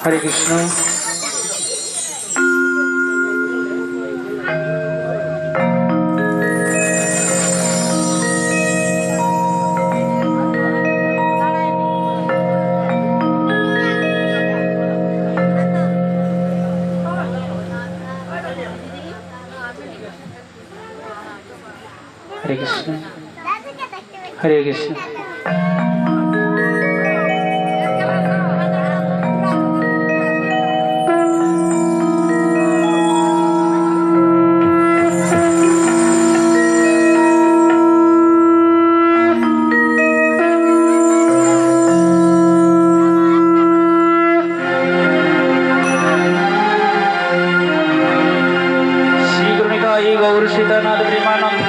हरे कृष्ण। हरे कृष्ण हरे कृष्ण। श्री गुरुनिकाय गौर सीतानाथ प्रेमानंद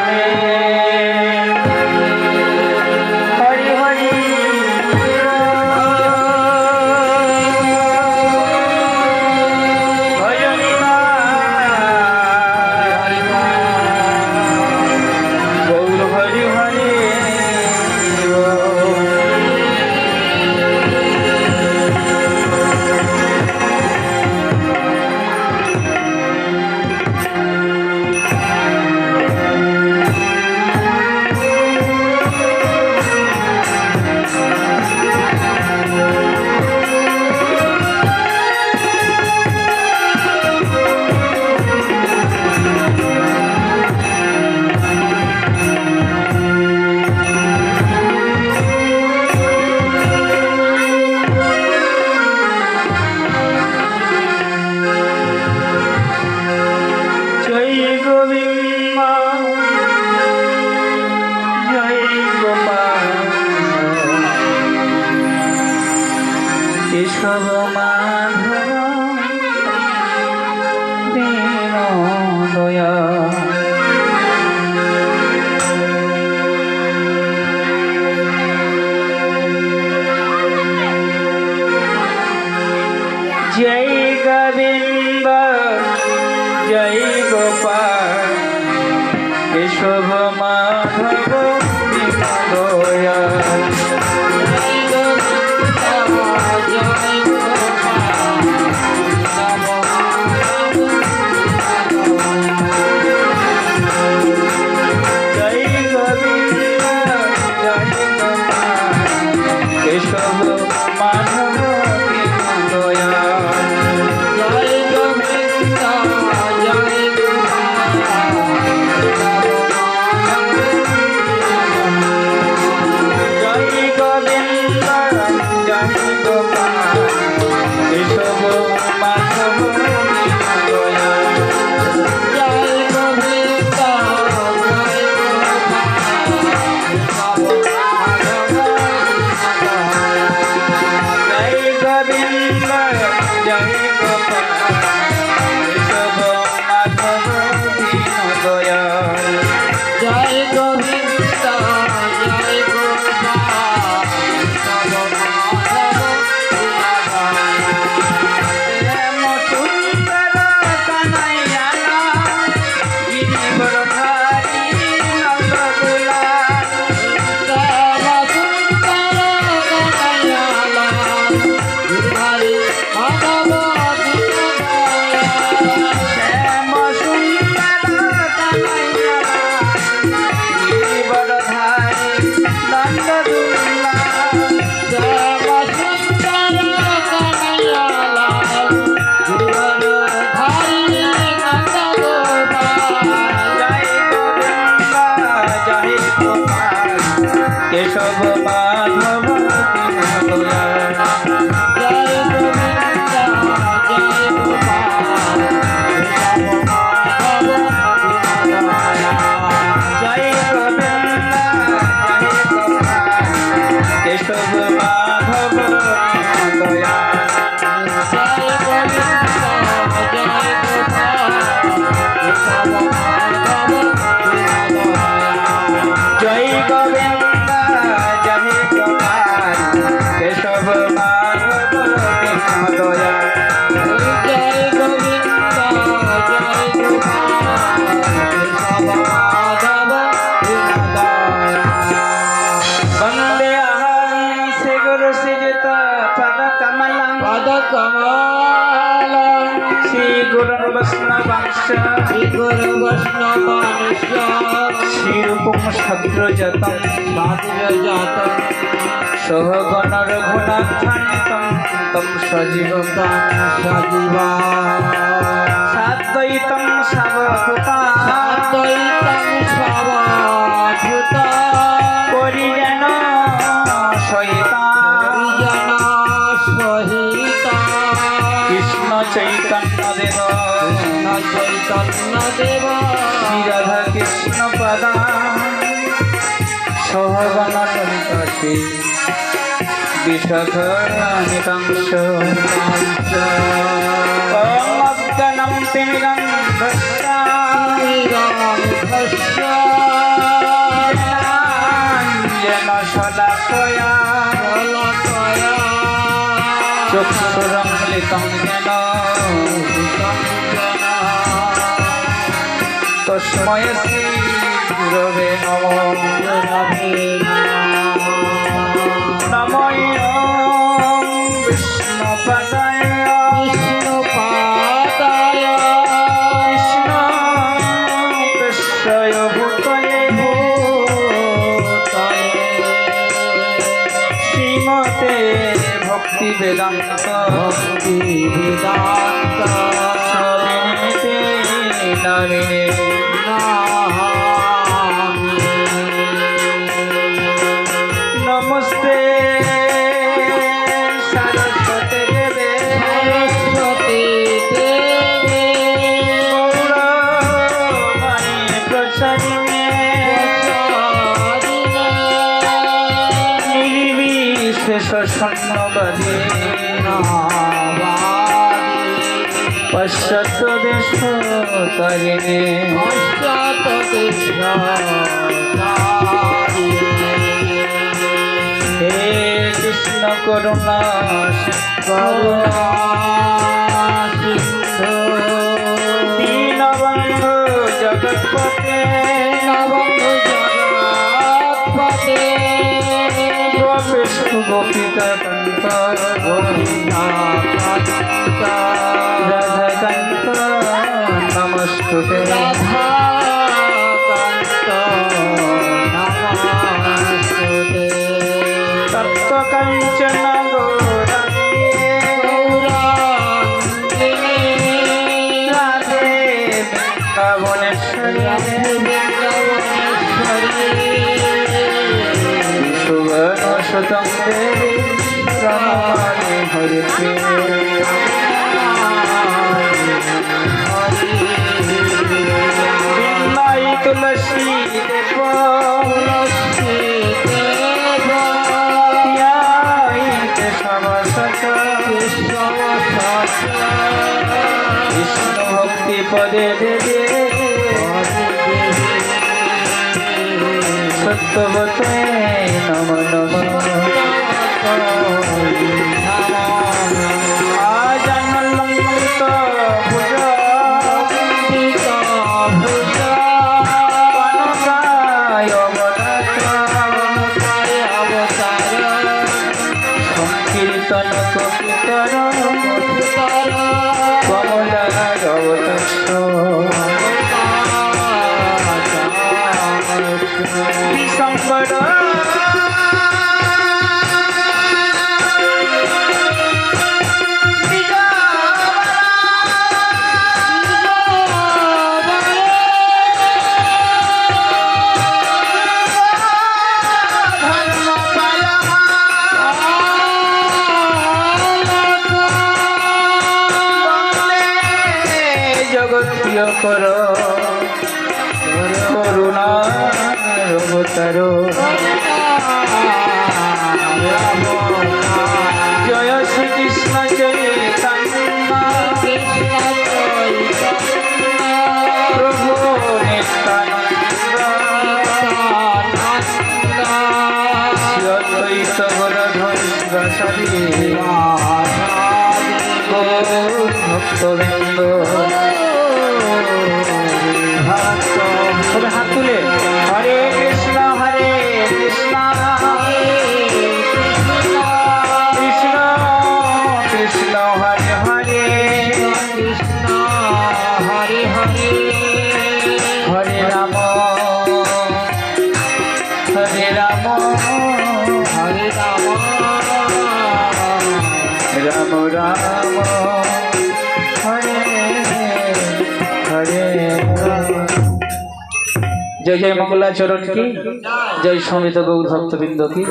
केशव माधव दीनदया जय गोविंद जय गोपाल केशव माधव दीनदया শ্রীরূপম সদ্রজাতম সহগণ রঘুনাথান্বিতং তম সজীবং সাদ্বৈতং সাবভূতা পরিজন সহিতা কৃষ্ণ চৈতন্য দেব শ্রী রাধা কৃষ্ণ পদা সহগণ ললিতা শ্রী বিশাখানিকাংশ অজ্ঞানম তিমিরন্ধস্যাঞ্জন শলাকয়া চক্ষুরমলিতং যেন তস্मै শ্রী গুরবে নমঃ নমো বিষ্ণুপদায় কৃষ্ণ কৃষ্ণয় ভূতয়ে শ্রীমতে ভক্তি বেদান্ত স্বামিনীতে নামিনে নমস্তে সরস্বতী দেবে গৌরবাণী প্রচারিণে নির্বিশেষ শূন্যবাদী পশ্চাৎ দেশ তারিণে হে কৃষ্ণ করুণা দীনবন্ধু জগৎপতে গোপেশু গোপিকা কান্ত রাধাকান্ত নমস্তুতে তপ্তকাঞ্চন গৌরাঙ্গে রাধে বৃন্দাবনেশ্বরী সুবর্ণ সুতং দেবী প্রণমামি হরিতে বিন্দাই তুলসী দেব বিষ্ণু ভক্তি পদে দেবে সত্যবতে নম নম আজন্মন্ত ভুজ কনকায় অবতার সংকীর্তন কপিতর কমলা অবতার বিশঙ্কর জগৎপ্রিয় কর করুণা অবতার জয় শ্রীকৃষ্ণ চৈতন্য প্রভু নিত্যানন্দ শ্রী অদ্বৈত গদাধর ভক্তবৃন্দ সবাই হাত তুলে হরে কৃষ্ণ কৃষ্ণ কৃষ্ণ হরে হরে হরে जय जय मंगलाचरण की जय समित गौर भक्तबिंद की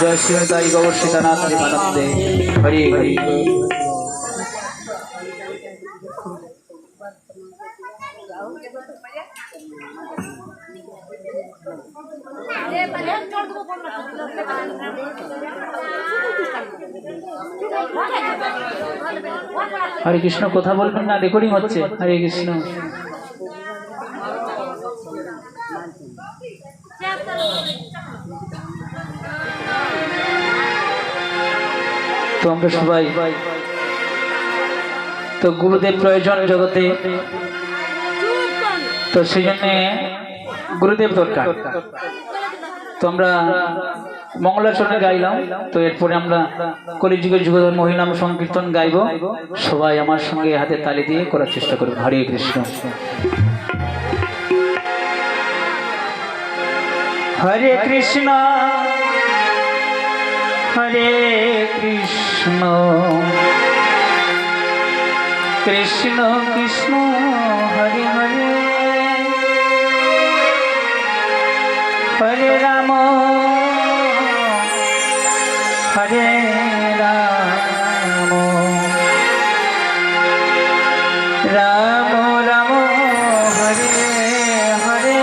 जय श्रीमताई गौर सीतानाथ प्रेमानंदे हरि हरि। हरे कृष्ण कथा बोलবেন না রেকর্ডিং হচ্ছে। हरे कृष्ण। तो আমরা সবাই তো গুরুদেব প্রয়োজন জগতে, তো সেই জন্য গুরুদেব দরকার। তো আমরা মঙ্গলাচরণে গাইলাম, তো এরপরে আমরা কলিযুগের যুগধর্ম হরিনাম সংকীর্তন গাইব। সবাই আমার সঙ্গে হাতে তালি দিয়ে করার চেষ্টা করব। হরে কৃষ্ণ। হরে কৃষ্ণ হরে কৃষ্ণ কৃষ্ণ কৃষ্ণ হরে হরে হরে রাম হরে রাম রাম রাম হরে হরে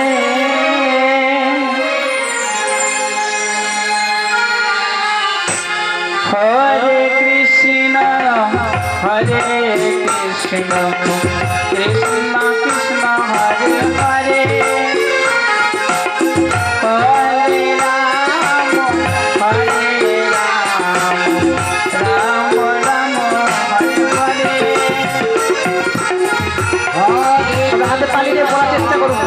हरे कृष्ण कृष्ण कृष्ण हरे हरे हरे राम राम राम हरे हरे। हाथ ताली দিয়ে পড়ার চেষ্টা করুন।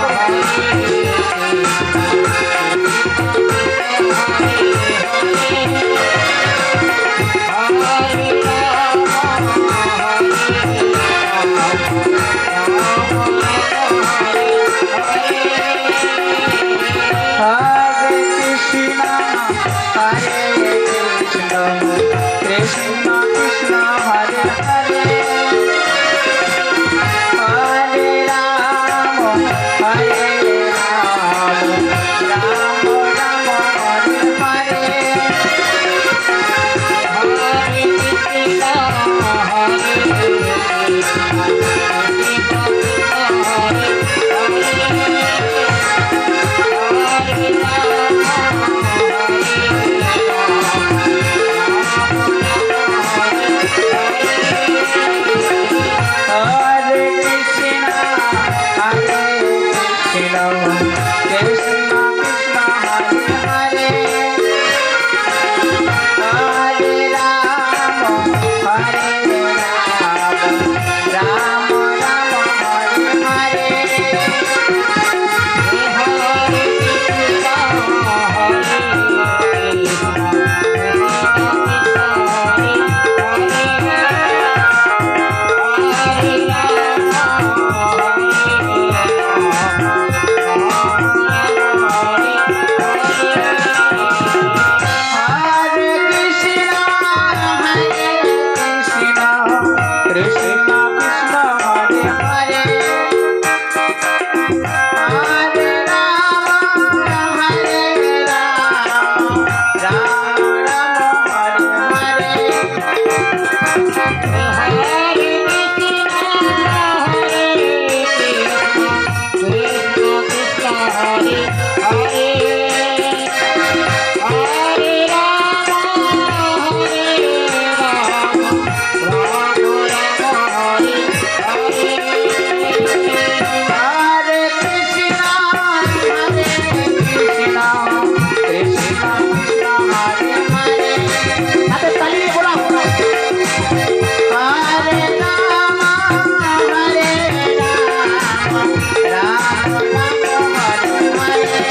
Hare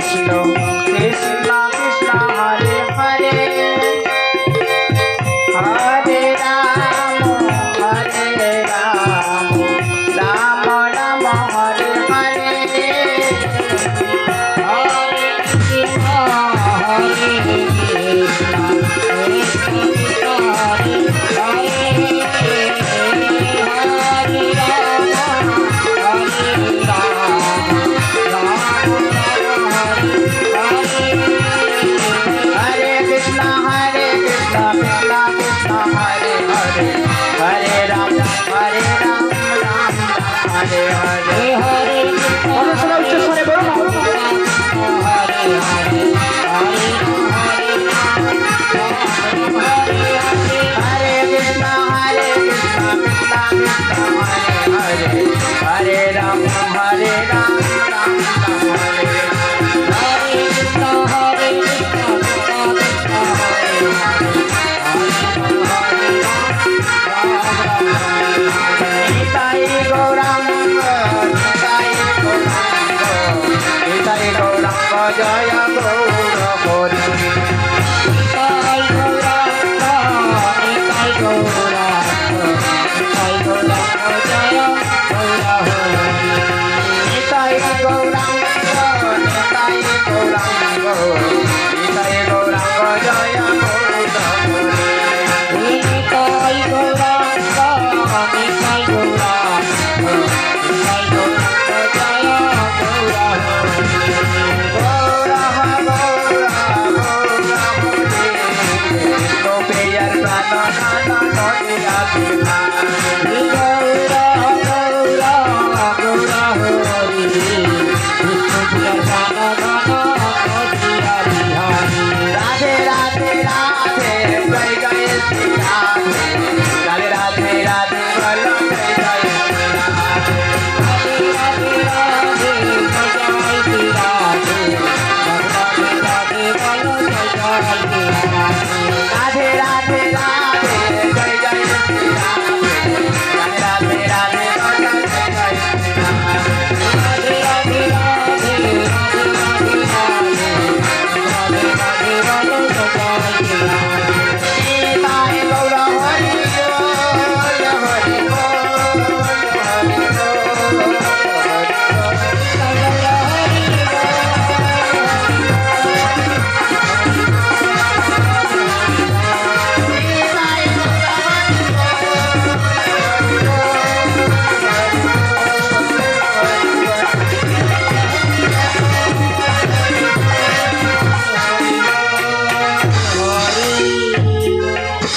কৃষ্ণ কৃষ্ণ কৃষ্ণ হরে হরে হরে রাম রাম রাম হরে হরে হরে কৃষ্ণ হরে কৃষ্ণ কৃষ্ণ কৃষ্ণ হরে হরে হরে রাম हरे कृष्णा कृष्णा कृष्णा हरे हरे हरे राम राम हरे हरे हरे और सुनो उच्च स्वरे बोलो हरे हरे हरे हरे कृष्णा कृष्णा कृष्णा हरे हरे हरे राम राम राम हरे जय गौर हरि निताय गौरांग निताय गौरांग निताय गौरांग जय गौर हरि निताय गौरांग निताय गौरांग निताय गौरांग जय गौर हरि निताय गौरांग निताय गौरांग निताय गौरांग जय गौर राधे राधे राधे जय जय श्री राधे राधे राधे राधे बोलो जय जय श्री राधे राधे राधे जय श्री राधे राधे राधे बोलो जय जय श्री राधे राधे राधे जय जय श्री राधे राधे राधे बोलो जय जय श्री राधे राधे राधे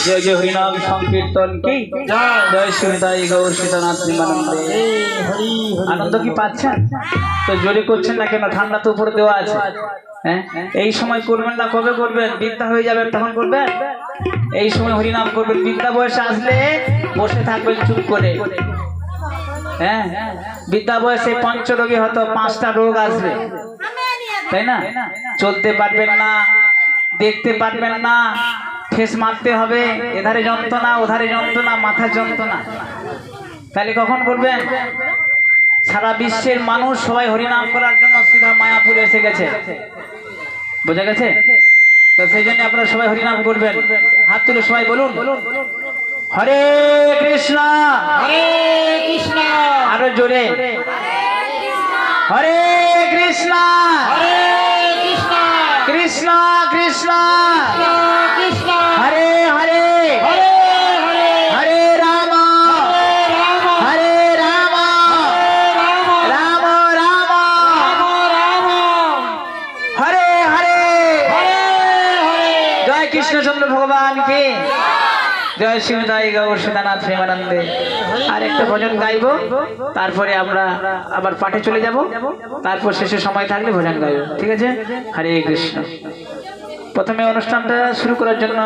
जय जय हरिनाम संकीर्तन की जय श्रीदाई गौर सीतानाथ निमानंदे आनंद की पाচ্ছেন তো জোরে করছেন না কেন ঠান্ডা তো উপরে দেওয়া আছে হ্যাঁ এই সময় করবেন না কবে করবেন বিদ্যা হয়ে যাবেন তখন করবেন এই সময় হরিনাম করবেন বিদ্যা বয়সে আসলে বসে থাকবেন চুপ করে হ্যাঁ বিদ্যা বয়সে পঞ্চরোগী হতো 5টা রোগ আসবে তাই না চলতে পারবেন না দেখতে পারবেন না ঠেস মারতে হবে এধারে যন্ত্রণা ওধারে যন্ত্রণা মাথা যন্ত্রণা তাহলে কখন করবেন সারা বিশ্বের মানুষ সবাই হরিনাম করার জন্য সিধা মায়াপুরে এসে গেছে বোঝা গেছে তো সেই জন্য আপনারা সবাই হরিনাম করবেন হাত তুলে সবাই বলুন হরে কৃষ্ণ আরো জোরে হরে কৃষ্ণ কৃষ্ণ কৃষ্ণ हरे हरे हरे राम हरे राम राम राम हरे हरे जय कृष्णचंद्र भगवान की जय शिवदाई गौर सीतानाथ प्रेमानंदे আর একটা ভজন গাইবো তারপরে আমরা আবার পাঠে চলে যাব তারপর শেষে সময় থাকলে ভজন গাইবো ঠিক আছে হরে কৃষ্ণ প্রথমে অনুষ্ঠানটা শুরু করার জন্য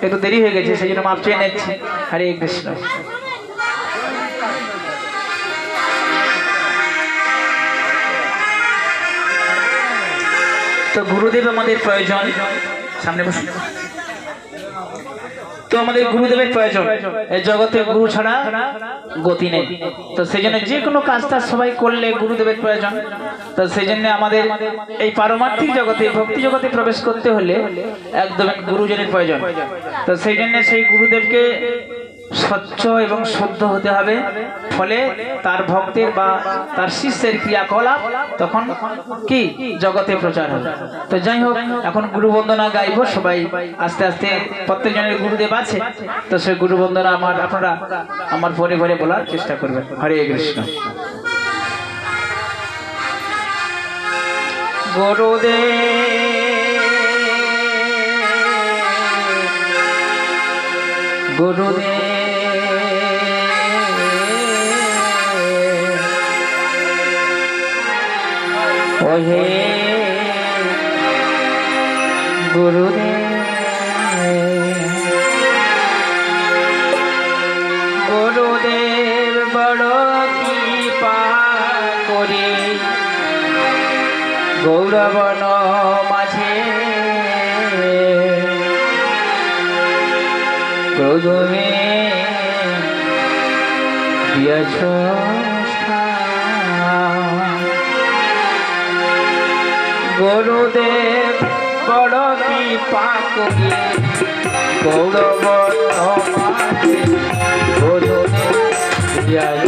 একটু দেরি হয়ে গেছে সেই জন্য মাপ চেয়ে নিচ্ছি হরে কৃষ্ণ তো গুরুদেব আমাদের প্রয়োজন সামনে বসুন তো আমাদের গুরুদেবের প্রয়োজন, এই জগতে গুরু ছাড়া গতি নেই। তো সেই জন্য যে কোনো কাজটা সবাই করলে গুরুদেবের প্রয়োজন। তো সেই জন্য আমাদের এই পারমার্থিক জগতে, ভক্তি জগতে প্রবেশ করতে হলে একদম গুরুজনের প্রয়োজন। তো সেই জন্য সেই গুরুদেবকে স্বচ্ছ এবং শুদ্ধ হতে হবে, ফলে তার ভক্তের বা তার শিষ্যের ক্রিয়াকলাপ তখন কি জগতে প্রচার হবে। তো যাই হোক, এখন গুরু বন্দনা গাইব সবাই আস্তে আস্তে। প্রত্যেকজনের গুরুদেব আছে, তো সেই গুরু বন্দনা আপনারা আমার পরে পরে বলার চেষ্টা করবেন। হরে কৃষ্ণ। গুরুদেব গুরুদেব ওহে গুরুদেব, গুরুদেব বড় কৃপা করে গৌরবন মাঝে প্রথমে দিয়েছ গুরুদেব বড় কৃপা করে গৌরবন মাঝে প্রথমে দিয়েছ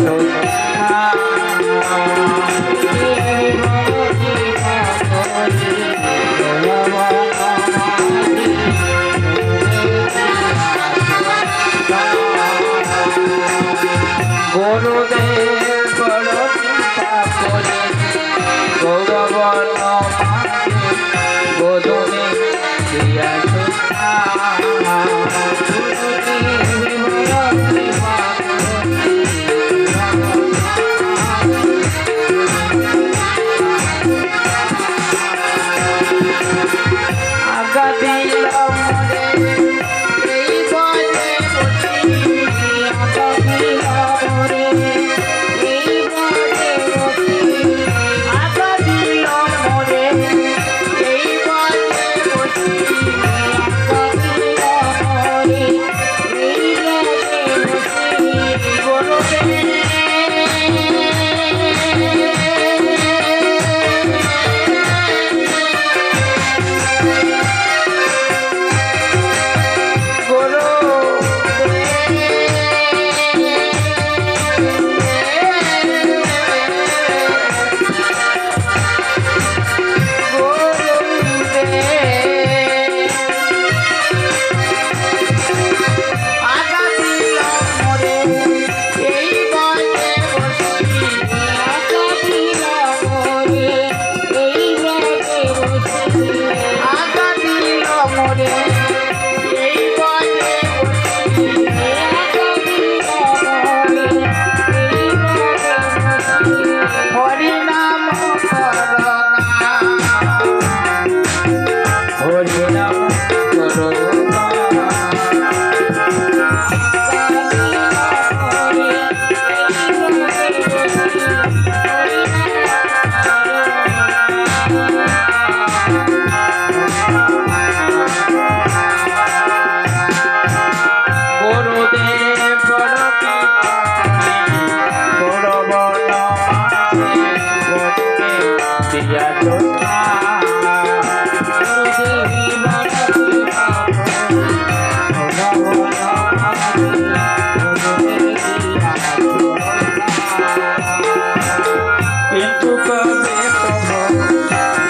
গুরুদেব বড় কৃপা করে গৌরবন বোধনে দিয়াছ আগা দিল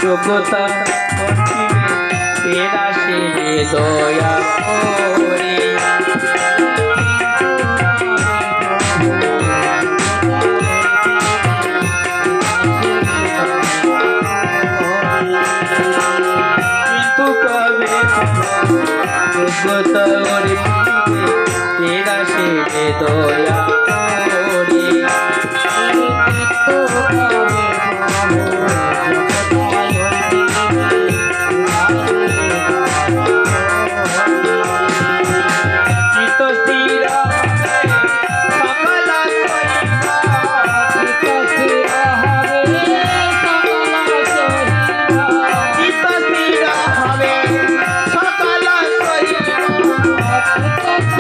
যোগ্যতা এরা সে দয়া করে কিন্তু কবে যোগ্যতা এরা সে দয়া করে Thank you.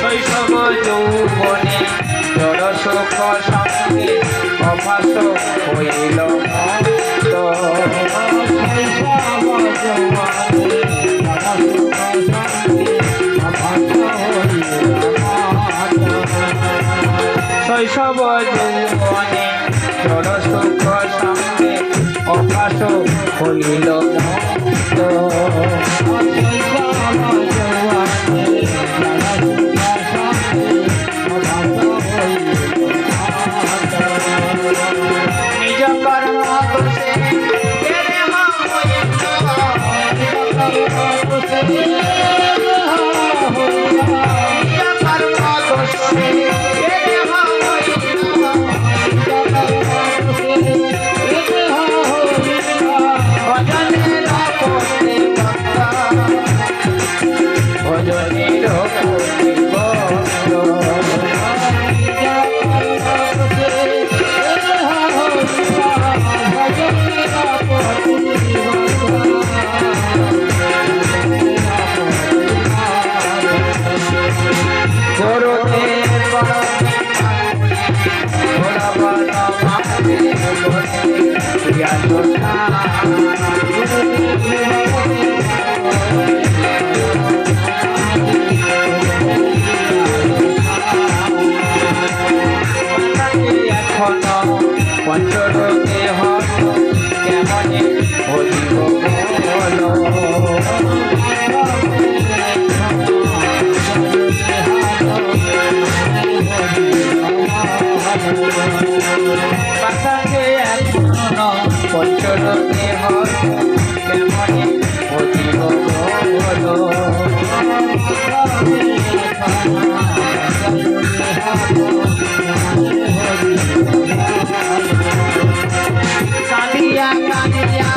শৈশব যৌবনে জড় সুখ সঙ্গে অভাস হইল মত্ত। শৈশব যৌবনে জড় সুখ সঙ্গে অভাস হইল মত্ত। নিজ কর্ম দোষে কেড়ে পঞ্চরোগে হত কেমনে হইব বলো। পাশাকে এখন পঞ্চরোগে হত কেমনে হইব বলো। কাঁদিয়া কাঁদিয়া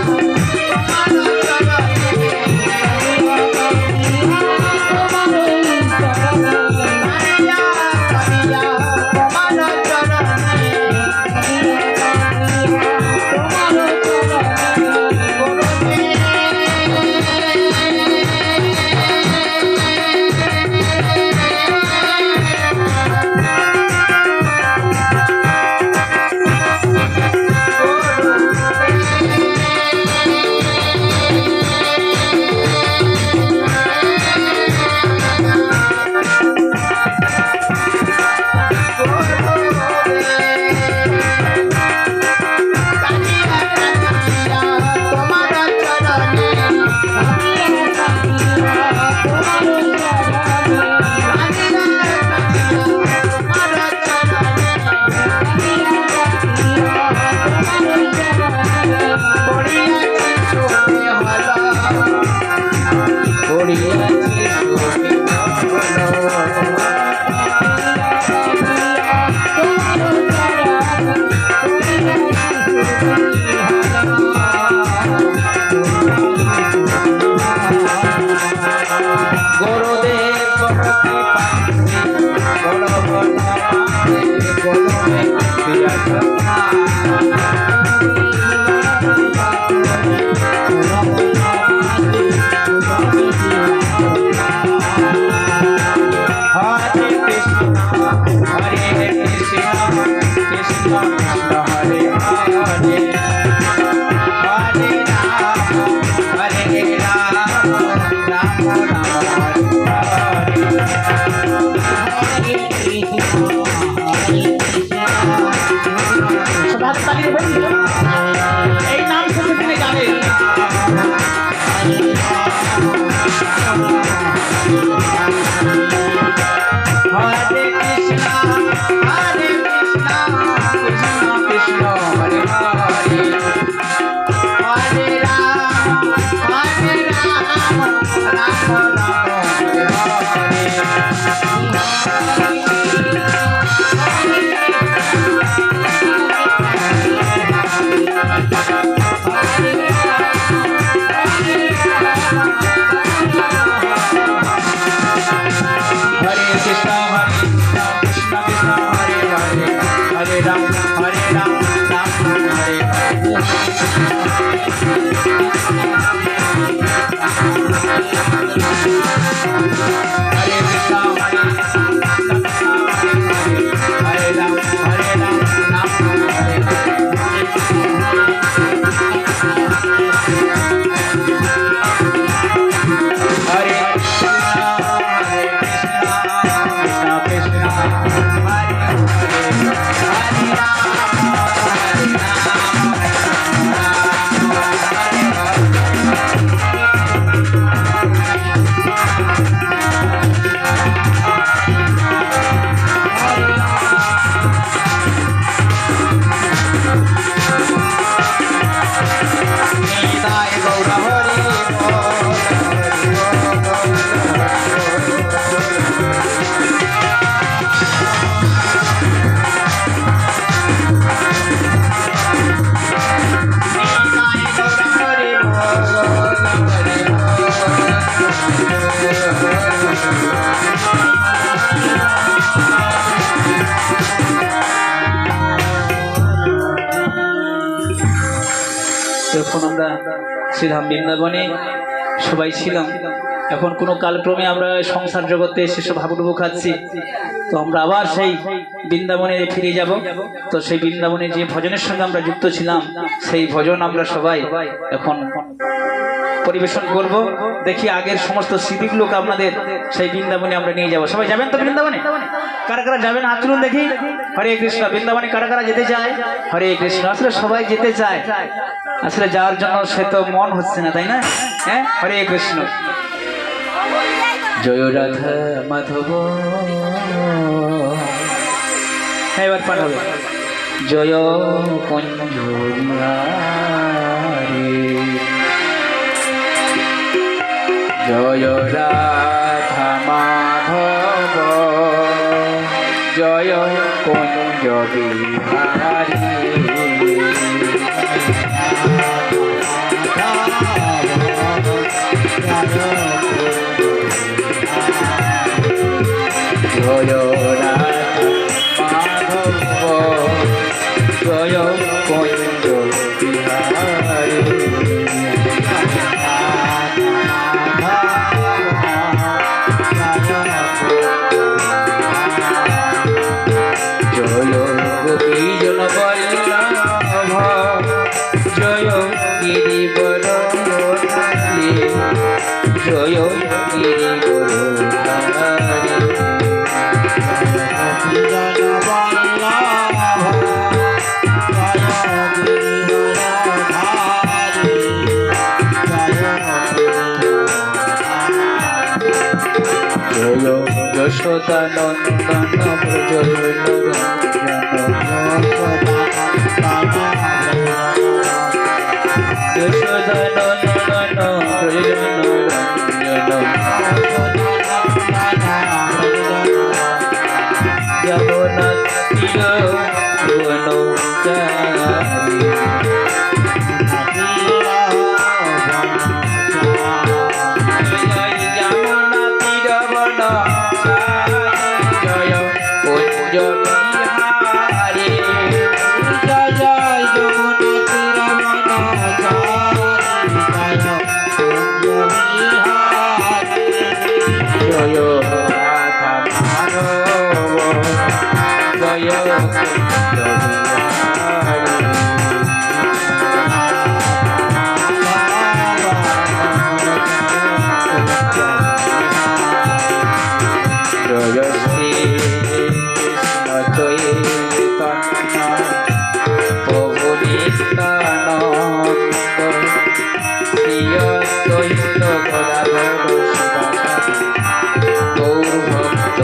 Hare Ram, Hare Ram, যখন আমরা শ্রীধাম বৃন্দাবনে সবাই ছিলাম, এখন কোনো কালক্রমে আমরা সংসার জগতে সেসব হাবুডুবু খাচ্ছি, তো আমরা আবার সেই বৃন্দাবনে ফিরে যাব। তো সেই বৃন্দাবনে যে ভজনের সঙ্গে আমরা যুক্ত ছিলাম, সেই ভজন আমরা সবাই এখন পরিবেশন করব। দেখি আগের সমস্ত স্মৃতিগুলোকে আপনাদের সেই বৃন্দাবনে আমরা নিয়ে যাব। সবাই যাবেন তো বৃন্দাবনে? কারা কারা যাবেন হাত তুলুন দেখি। হরে কৃষ্ণ। বৃন্দাবনে কারা কারা যেতে চায়? হরে কৃষ্ণ। আসলে সবাই যেতে চায়, আসলে যাওয়ার জন্য সে তো মন হচ্ছে না, তাই না? হ্যাঁ, হরে কৃষ্ণ। জয় রাধা মাধব। হ্যাঁ, এবার পাঠ হবে। জয় কুঞ্জ জয় রাধা মাধব, জয় কুঞ্জ বিহারী। জয় রাধা মাধব, জয় কুঞ্জ বিহারী। জয় গোপীজন বল্লভ, জয় গিরিবর ধারী, জয় গিরিবর ধারী। জয় যশোদা নন্দন ব্রজ যশোদা নন্দন ব্রজ যমুনা তীর বনচারী। জয় রাধা মাধব, জয় জয় শ্রী কৃষ্ণ চৈতন্য প্রভু নিত্যানন্দ, শ্রী অদ্বৈত গদাধর গৌর ভক্ত।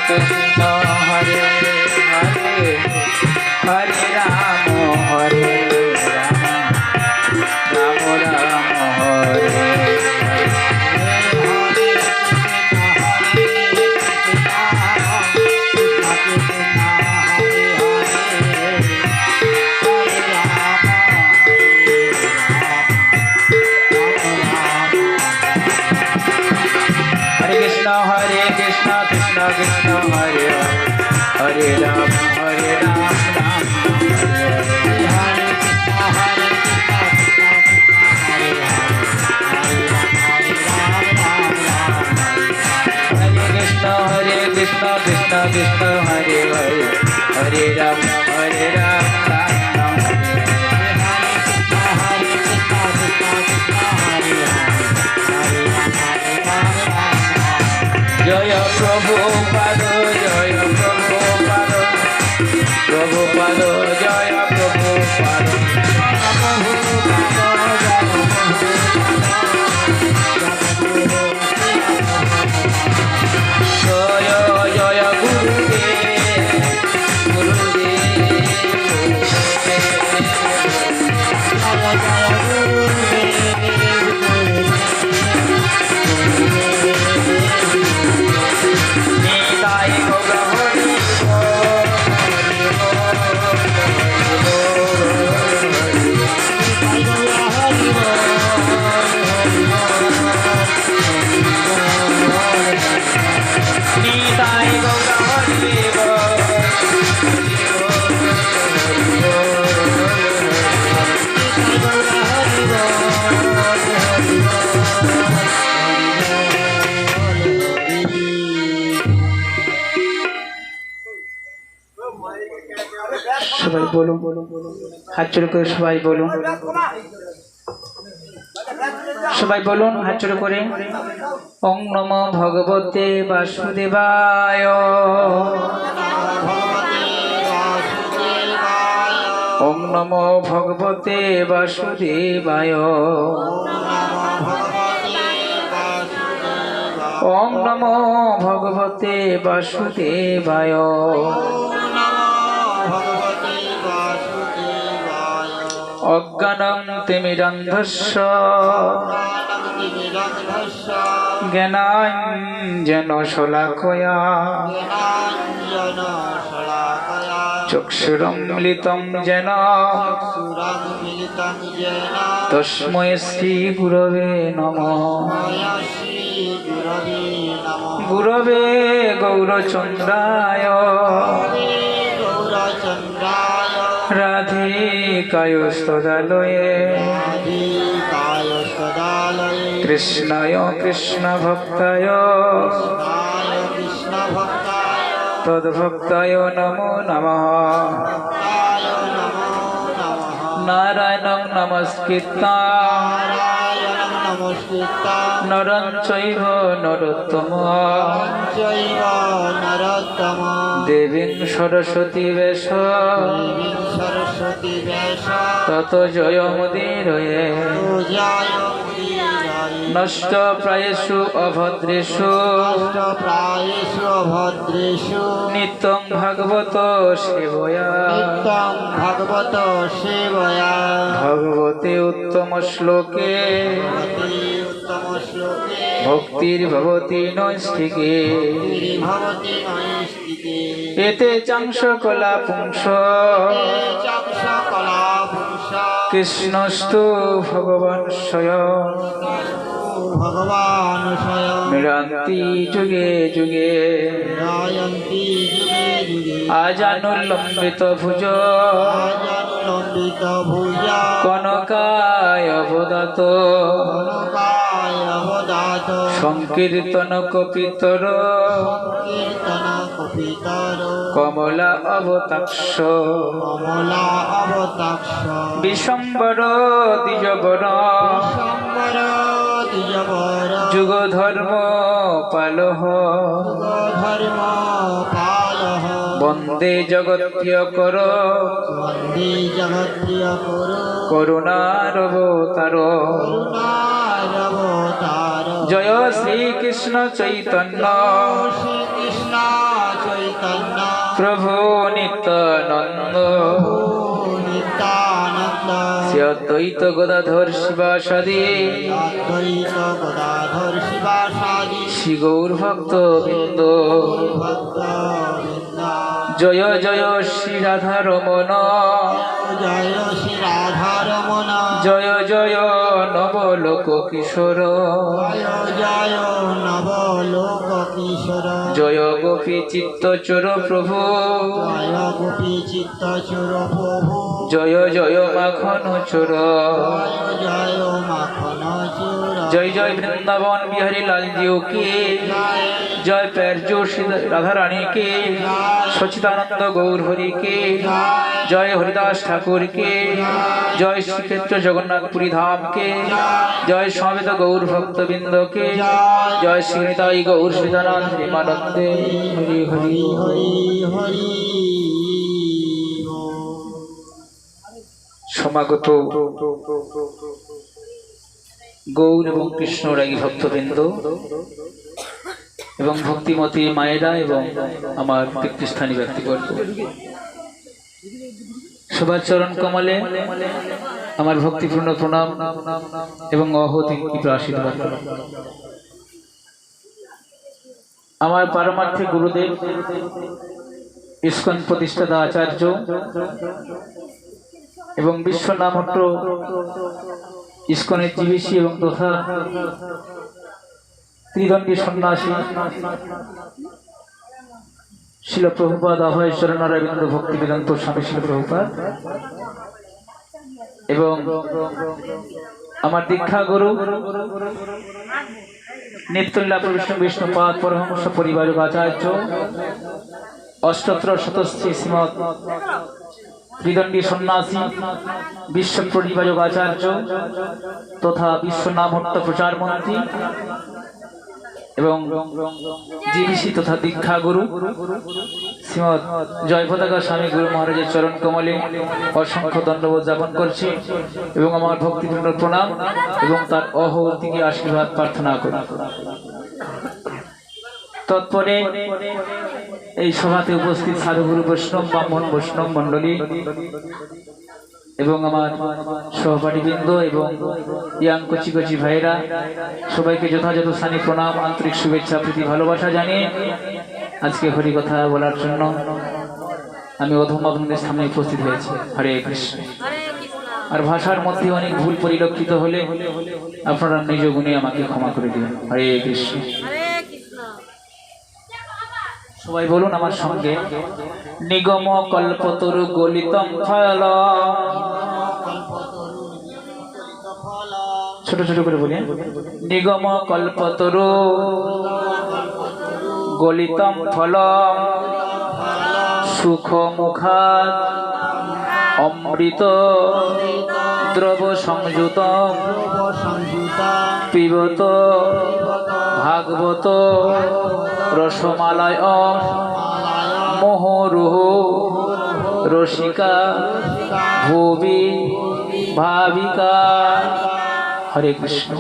কৃষ্ণ হরে হরে হরে রাম হরে রাম রাম রাম হরে Krishna Krishna Krishna Hare Hare Ram Hare Ram Ram Hare Hare Krishna Hare Krishna Krishna Krishna Hare Hare Hare Ram Hare Ram Ram Ram জয় প্রভুপাদ জয় প্রভুপাদ প্রভুপাদ জয় প্রভুপাদ জয় জয় গুরুদেব সবাই বলুন হাত জোড় করে সবাই বলুন সবাই বলুন হাত জোড় করে ওং নমো ভগবতে বাসুদেবায় ওং নমো ভগবতে বাসুদেবায় ওং নমো ভগবতে বাসুদেবায় অজ্ঞানং তিমিরন্ধস্য জ্ঞানাঞ্জন শলাকয়া চক্ষুরুন্মিলিতং যেন তস্मै শ্রী গুরবে নমঃ গুরবে গৌরচন্দ্রায় রাধিকায় সদালয়ে কৃষ্ণায় কৃষ্ণ ভক্তায় তদ্ভক্তায় নমো নমঃ নারায়ণং নমস্কৃত্য নরং চৈব নরোত্তম দেবীং সরস্বতী বেশ তত জয়মুদীরয়ে নষ্ট প্রায়েষু অভদ্রেষু নিত্যং ভাগবত সেবয়া ভগবতে উত্তম শ্লোকে ভক্তির্ভবতি নৈষ্ঠিকে এতে চাংস কলা পুংস কৃষ্ণস্তু ভগবান স্বয়ং মিলন্তি যুগে যুগে আজানুলম্বিত ভুজ কনকায় অবদাত সংকীর্তন কপিতর কমলা অবতাক্ষ বিশম্বর দ্বিজবর যুগ ধর্ম পালহ বন্দে জগৎপ্রিয় কর করুণারবতার জয় শ্রীকৃষ্ণ চৈতন্য প্রভু নিত্যানন্দ শ্রী অদ্বৈত গদাধর শিবাসাদি শ্রী গৌর ভক্ত বৃন্দ জয় জয় শ্রী রাধা রমণ জয় জয় নবলোক কিশোর জয় গোপী চিত্তচোর প্রভু জয় জয় মাখন চোর জয় জয় বৃন্দাবন বিহারী লাল জিও কি জয় প্যারজো রাধা রানী কে সচিদানন্দ গৌর হরি কে জয় হরিদাস ঠাকুর কে জয় শ্রীক্ষেত্র জগন্নাথপুরী ধাম কে জয় সমবেত গৌর ভক্তবৃন্দ কে জয় শ্রীনিতাই গৌর শ্রীদানন্দ প্রেমানন্দে হরি হরি হরি হরি। সমাগত গৌর এবং কৃষ্ণ রাগী ভক্তবৃন্দ এবং ভক্তিমতী মায়েরা এবং আমার পিতৃস্থানীয় ব্যক্তিবর্গ, সবার চরণ কমলে আমার ভক্তিপূর্ণ প্রণাম এবং অহতি আশীর্বাদ। আমার পারমার্থিক গুরুদেব ইস্কন প্রতিষ্ঠাতা আচার্য এবং বিশ্বনামহট্ট ইস্কনের জীবিসি এবং তথা ত্রিদণ্ডী সন্ন্যাসী শিল প্রভুপাদ অভয় চরণারবিন্দ ভক্তি বেদান্ত স্বামী শিল প্রভুপাদ এবং আমার দীক্ষা গুরু নিত্যলীলা প্রবিষ্ণু বিষ্ণুপাদ পরমহংস পরিবারক আচার্য অষ্টোত্তর শতশ্রী শ্রীমৎ ত্রিদণ্ডী সন্ন্যাসী বিশ্ব পরিবারক আচার্য তথা বিশ্বনামহট্ট প্রচার মন্ত্রী এবং জীবিসি তথা দীক্ষা গুরু শ্রীমৎ জয়পতাকা স্বামী গুরু মহারাজের চরণ কমলে অসংখ্য দণ্ডবোধ জ্ঞাপন করছি এবং আমার ভক্তিপূর্ণ প্রণাম এবং তার অহতিকে আশীর্বাদ প্রার্থনা করি। তৎপরে এই সভাতে উপস্থিত সাধুগুরু বৈষ্ণব ব্রাহ্মণ বৈষ্ণব মণ্ডলী এবং আমার সহপাঠীবৃন্দ এবং ইয়াং কচি কচি ভাইয়েরা সবাইকে যথাযথ স্থানে প্রণাম, আন্তরিক শুভেচ্ছা প্রীতি ভালোবাসা জানিয়ে আজকে হরি কথা বলার জন্য আমি অধম আপনাদের সামনে উপস্থিত হয়েছি। হরে কৃষ্ণ। আর ভাষার মধ্যে অনেক ভুল পরিলক্ষিত হলে আপনারা নিজ গুণে আমাকে ক্ষমা করে দিন। হরে কৃষ্ণ। সবাই বলুন আমার সঙ্গে, নিগম কল্পতরু গলিতম ফল। ছোট ছোট করে বলি, নিগম কল্পতরু গলিতম ফল সুখ মুখাত অমৃত দ্রব সংযুত পিবত ভাগবত রসমালয় মোহরুহ রসিকা ভুবি ভাবিকা। হরে কৃষ্ণ।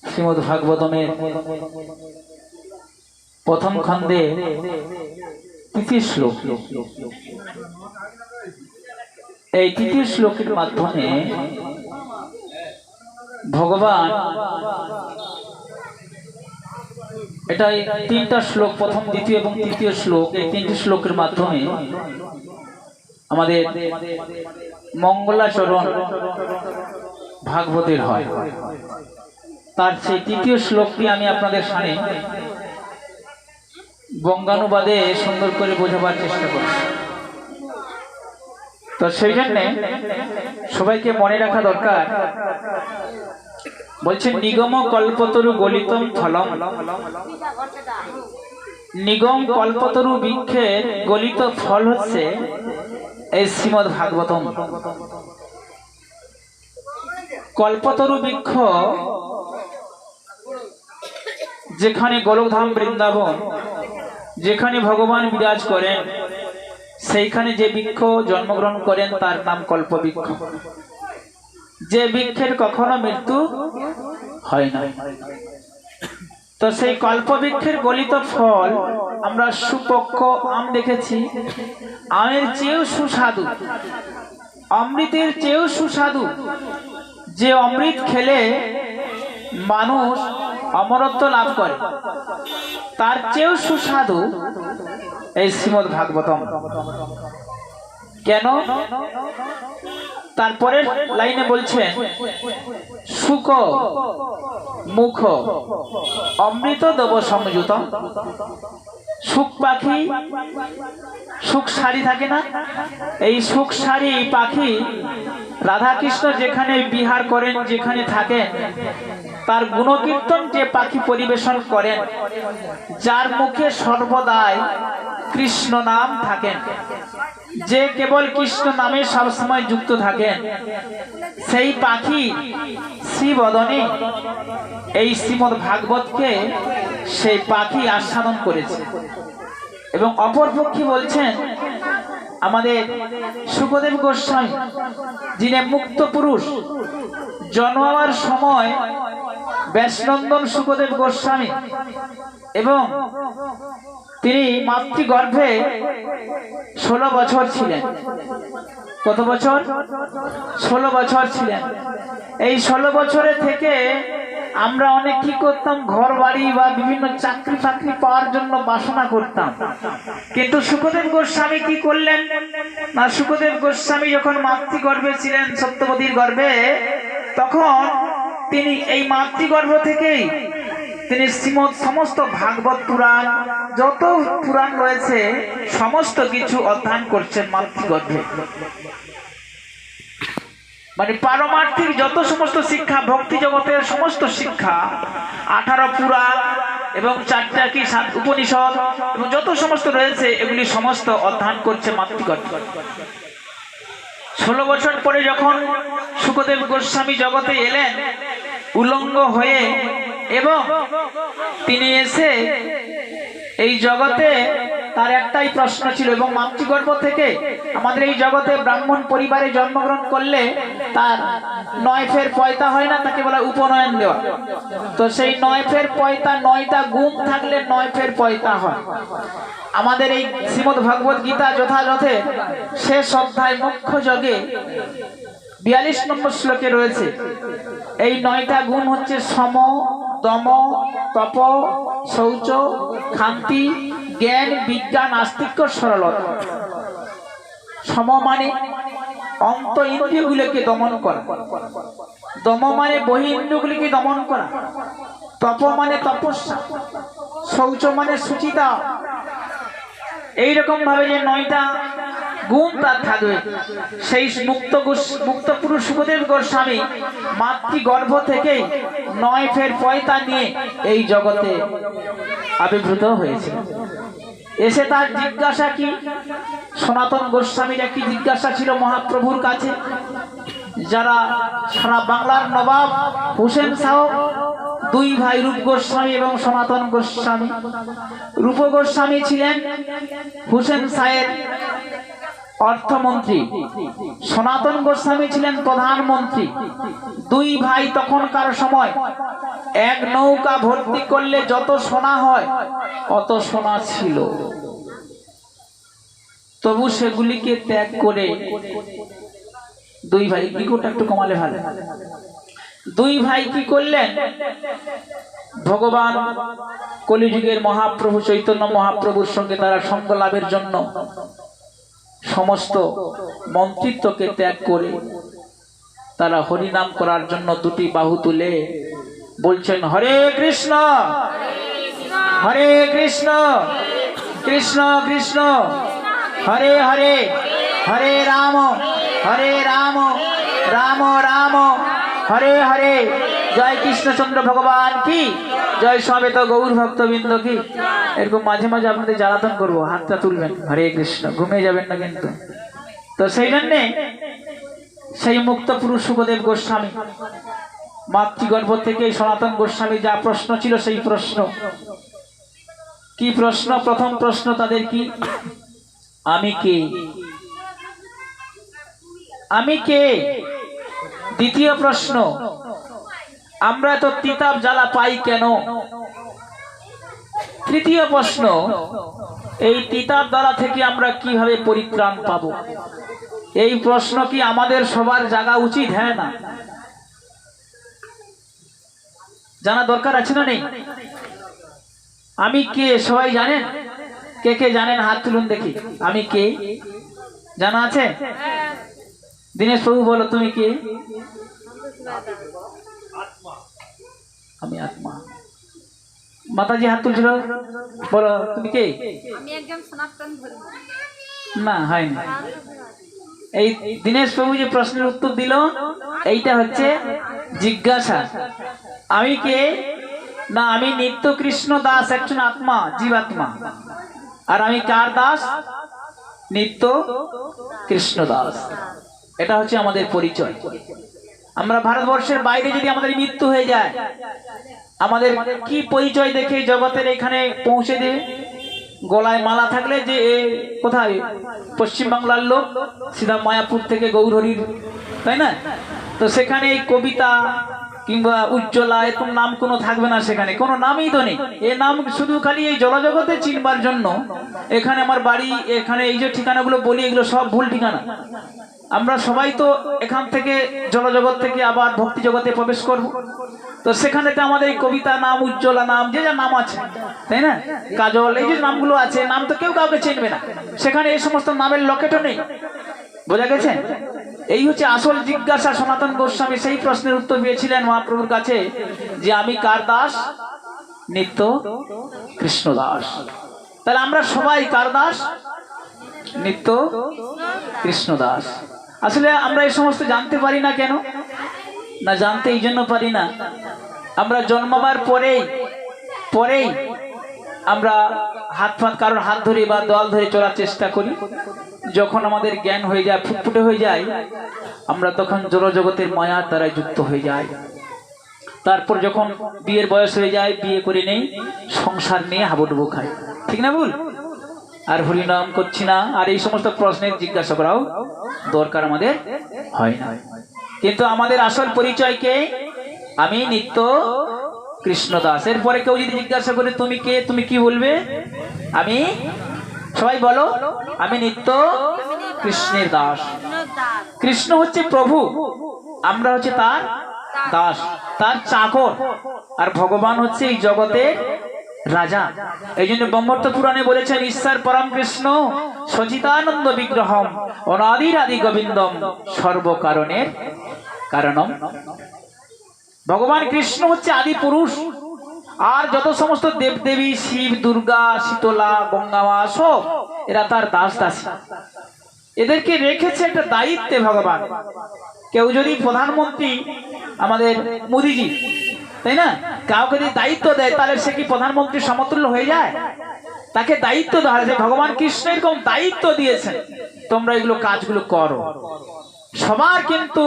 শ্রীমদ ভাগবতমের প্রথম খণ্ডে তৃতীয় শ্লোক। এই তৃতীয় শ্লোকের মাধ্যমে ভগবান, এটাই তিনটা শ্লোক, প্রথম দ্বিতীয় এবং তৃতীয় শ্লোক, এই তিনটি শ্লোকের মাধ্যমে আমাদের মঙ্গলাচরণ ভাগবতের হয়। তার সেই তৃতীয় শ্লোকটি আমি আপনাদের সামনে বঙ্গানুবাদে সুন্দর করে বোঝাবার চেষ্টা করছি। তো সেই জন্যে সবাইকে মনে রাখা দরকার, বলছেন নিগম কল্পতরু গলিতম ফলম। নিগম কল্পতরু বৃক্ষের গলিত ফল হচ্ছে এই শ্রীমদ ভাগবতম। কল্পতরু বৃক্ষ যেখানে গোলকধাম বৃন্দাবন, যেখানে ভগবান বিরাজ করেন, সেইখানে যে বৃক্ষ জন্মগ্রহণ করেন তার নাম কল্পবৃক্ষ। যে বৃক্ষের কখনো মৃত্যু হয় না। তো সেই কল্পবৃক্ষের গলিত ফল আমরা সুপক্ষ আম দেখেছি, আমের চেয়েও সুস্বাদু, অমৃতের চেয়েও সুস্বাদু, যে অমৃত খেলে মানুষ অমরত্ব লাভ করে, তার চেয়েও সুস্বাদু এই শ্রীমদ্ ভাগবতম। কেন? তারপরের লাইনে বলছেন, সুখ মুখ অমৃত দেব সংযুত। সুখ পাখি সুখ সারি থাকে না, এই সুখ সারি পাখি রাধাকৃষ্ণ যেখানে বিহার করেন, যেখানে থাকেন, তার গুণকীর্তন যে পাখি পরিবেশন করেন, যার মুখে সর্বদাই কৃষ্ণ নাম থাকেন, যে কেবল কৃষ্ণ নামে সবসময় যুক্ত থাকেন, সেই পাখি শ্রীবদনে এই শ্রীমদ্ ভাগবতকে সেই পাখি আস্বাদন করেছে। এবং অপরপক্ষী বলছেন আমাদের শুকদেব গোস্বামী, যিনি মুক্ত পুরুষ, জন্মাবার সময় ব্যাসনন্দন শুকদেব গোস্বামী, এবং তিনি মাতৃগর্ভে 16 বছর ছিলেন। কত বছর? 16 বছর ছিলেন। এই 16 বছরে থেকে আমরা অনেক কি করতাম, ঘর বাড়ি বা বিভিন্ন চাকরি ফাকরি পাওয়ার জন্য বাসনা করতাম। কিন্তু শুকদেব গোস্বামী কি করলেন না, শুকদেব গোস্বামী যখন মাতৃগর্ভে ছিলেন, সত্যবতীর গর্ভে, তখন তিনি এই মাতৃগর্ভ থেকেই তিনি শ্রীমৎ সমস্ত ভাগবত পুরাণ, যত পুরাণ রয়েছে সমস্ত কিছু অধ্যয়ন করছেন মাতৃগর্ভে। মানে পারমার্থিক যত সমস্ত শিক্ষা, ভক্তি জগতের সমস্ত শিক্ষা, 18 পুরাণ এবং 4টা কি 7 উপনিষদ এবং যত সমস্ত রয়েছে, এগুলি সমস্ত অধ্যয়ন করছে মাতৃগর্ভে। 16 বছর পরে যখন শুকদেব গোস্বামী জগতে এলেন উলঙ্গ হয়ে, এবং তিনি এসে এই জগতে, তার একটাই প্রশ্ন ছিল, এবং মাতৃগর্ভ থেকে আমাদের এই জগতে ব্রাহ্মণ পরিবারে জন্মগ্রহণ করলে তার 9 ফের পয়তা হয় না, তাকে বলা উপনয়ন দেওয়া। তো সেই 9 ফের পয়তা, 9টা গুণ থাকলে 9 ফের পয়তা হয়। আমাদের এই শ্রীমদ্ ভগবত গীতা যথাযথে শেষ অধ্যায় মুখ্য যোগে 42 নম্বর শ্লোকে রয়েছে। এই 9টা গুণ হচ্ছে সম, দম, তপ, শৌচ, ক্ষান্তি, জ্ঞান, বিজ্ঞান, আস্তিক্য, সরলতা। সম মানে অন্ত ইন্দ্রিয়গুলোকে দমন করা, দম মানে বহি ইন্দ্রিয়গুলিকে দমন করা, তপ মানে তপস্যা, শৌচ মানে শুচিতা। এইরকম ভাবে যে 9টা গুণ তার থাকবে, সেই মুক্ত পুরুষ শুকদেব গোস্বামী মাতৃগর্ভ থেকেই 9 ফের পয়তা নিয়ে এই জগতে আবির্ভূত হয়েছে। এসে তার জিজ্ঞাসা কি, সনাতন গোস্বামীর একটি জিজ্ঞাসা ছিল মহাপ্রভুর কাছে, যারা সারা বাংলার নবাব হুসেন শাহ, 2 ভাই রূপ গোস্বামী এবং সনাতন গোস্বামী। রূপ গোস্বামী ছিলেন হুসেন শাহের অর্থমন্ত্রী, সনাতন গোস্বামী ছিলেন প্রধানমন্ত্রী। 2 ভাই তখনকার সময় এক নৌকা ভর্তি করলে যত সোনা হয় অত সোনা ছিল, তবু সেগুলিকে ত্যাগ করে 2 ভাই, ইগোটা একটু কমালে ভালো, 2 ভাই কি করলেন, ভগবান কলিযুগের মহাপ্রভু চৈতন্য মহাপ্রভুর সঙ্গে তারা সঙ্গ লাভের জন্য সমস্ত মন্ত্রিত্বকে ত্যাগ করে তারা হরিনাম করার জন্য 2টি বাহু তুলে বলছেন, হরে কৃষ্ণ হরে কৃষ্ণ কৃষ্ণ কৃষ্ণ হরে হরে, হরে রাম রাম রাম হরে হরে। জয় কৃষ্ণচন্দ্র ভগবান কি জয়, সমেত গৌর ভক্তবৃন্দ কি। এরকম মাঝে মাঝে আপনাদের জ্বালাতন করবো, হাতটা তুলবেন, হরে কৃষ্ণ, ঘুমিয়ে যাবেন না কিন্তু। তো সেই জন্যে সেই মুক্ত পুরুষ শুকদেব গোস্বামী মাতৃগর্ভ থেকে সনাতন গোস্বামী যা প্রশ্ন ছিল, সেই প্রশ্ন কি প্রশ্ন? প্রথম প্রশ্ন তাদের কি, আমি কে, আমি কে। দ্বিতীয় প্রশ্ন, আমরা তো তিতাব জ্বালা পাই কেন? তৃতীয় প্রশ্ন, এই তিতার দ্বারা থেকে আমরা কিভাবে পরিত্রাণ পাব? এই প্রশ্ন কি আমাদের সবার জাগা উচিত? হ্যাঁ না? জানা দরকার আছে না নেই? আমি কে সবাই জানেন? কে কে জানেন হাত তুলুন দেখি। আমি কে জানা আছে? দীনেশ বাবু বলো, তুমি কে? আমি আত্মা। মাতাজি হাত তুলছিল, বলো তুমি কে? আমি একজন সনাতন ধর্ম। না হয়নি। এই দীনেশ বাবু যে প্রশ্নের উত্তর দিল, এইটা হচ্ছে জিজ্ঞাসা। আমি কে? না, আমি নিত্য কৃষ্ণ দাস, একজন আত্মা, জীবাত্মা। আর আমি কার দাস? নিত্য কৃষ্ণ দাস। এটা হচ্ছে আমাদের পরিচয়। আমরা ভারতবর্ষের বাইরে যদি আমাদের মৃত্যু হয়ে যায়, আমাদের কি পরিচয় দেখে জগতের এখানে পৌঁছে দেবে? গলায় মালা থাকলে যে কোথায় পশ্চিমবাংলার লোক, সিধা মায়াপুর থেকে গৌরহরির, তাই না? তো সেখানে এই কবিতা কিংবা উজ্জ্বলা এরকম নাম কোনো থাকবে না, সেখানে কোনো নামই তো নেই। এ নাম শুধু খালি এই জলজগতে চিনবার জন্য। এখানে আমার বাড়ি, এখানে এই যে ঠিকানাগুলো বলি, এগুলো সব ভুল ঠিকানা। আমরা সবাই তো এখান থেকে জলজগৎ থেকে আবার ভক্তি জগতে প্রবেশ করব। তো সেখানে তো আমাদের কবিতা নাম, উজ্জ্বলা নাম, যে যা নাম আছে, তাই না, কাজল, এই যে নামগুলো আছে, নাম তো কেউ কাউকে চিনবে না। সেখানে এই সমস্ত নামের লকেটও নেই। বোঝা গেছে? এই হচ্ছে আসল জিজ্ঞাসা। সনাতন গোস্বামী সেই প্রশ্নের উত্তর পেয়েছিলেন মহাপ্রভুর কাছে যে আমি কার দাস? নিত্য কৃষ্ণ দাস। তাহলে আমরা সবাই কার দাস? নিত্য কৃষ্ণ দাস। আসলে আমরা এই সমস্ত জানতে পারি না কেন? না, জানতে এই জন্য পারি না, আমরা জন্মাবার পরেই আমরা কারোর হাত ধরে বা দল ধরে চলার চেষ্টা করি। যখন আমাদের জ্ঞান হয়ে যায়, ফুটফুটে হয়ে যায়, আমরা তখন জড়জগতের মায়ার দ্বারা যুক্ত হয়ে যাই। তারপর যখন বিয়ের বয়স হয়ে যায়, বিয়ে করে নেই, সংসার নিয়ে হাবুডুবু খাই। ঠিক না ভুল? আর হরিনাম করছি না, আর এই সমস্ত প্রশ্নের জিজ্ঞাসা করাও দরকার আমাদের হয় না। কিন্তু আমাদের আসল পরিচয় কে? আমি নিত্য কৃষ্ণ দাস। এরপরে কেউ যদি জিজ্ঞাসা করে তুমি কে, তুমি কি বলবে? আমি, সবাই বলো, আমি নিত্য কৃষ্ণের দাস। কৃষ্ণ হচ্ছে প্রভু, আমরা হচ্ছে তার দাস, তার চাকর। আর ভগবান হচ্ছে এই জগতের রাজা। এই জন্য ব্রহ্মত্ব পুরাণে বলেছেন ঈশ্বর পরম কৃষ্ণ সচিতানন্দ বিগ্রহম অনাদির আদি গোবিন্দম সর্বকারণের কারণম। ভগবান কৃষ্ণ হচ্ছে আদি পুরুষ। আর যত সমস্ত দেবদেবী, শিব, দুর্গা, শীতলা, গঙ্গামা, সব এরা তার দাস দাসী। এদেরকে রেখেছে একটা দায়িত্বে ভগবান। কেউ যদি প্রধানমন্ত্রী, আমাদের মোদিজি, তাই না, কাউকে যদি দায়িত্ব দেয়, তাহলে সে কি প্রধানমন্ত্রীর সমতুল্য হয়ে যায়? তাকে দায়িত্ব দেওয়া হয়েছে। ভগবান কৃষ্ণ এরকম দায়িত্ব দিয়েছেন, তোমরা এগুলো কাজগুলো করো। সবার কিন্তু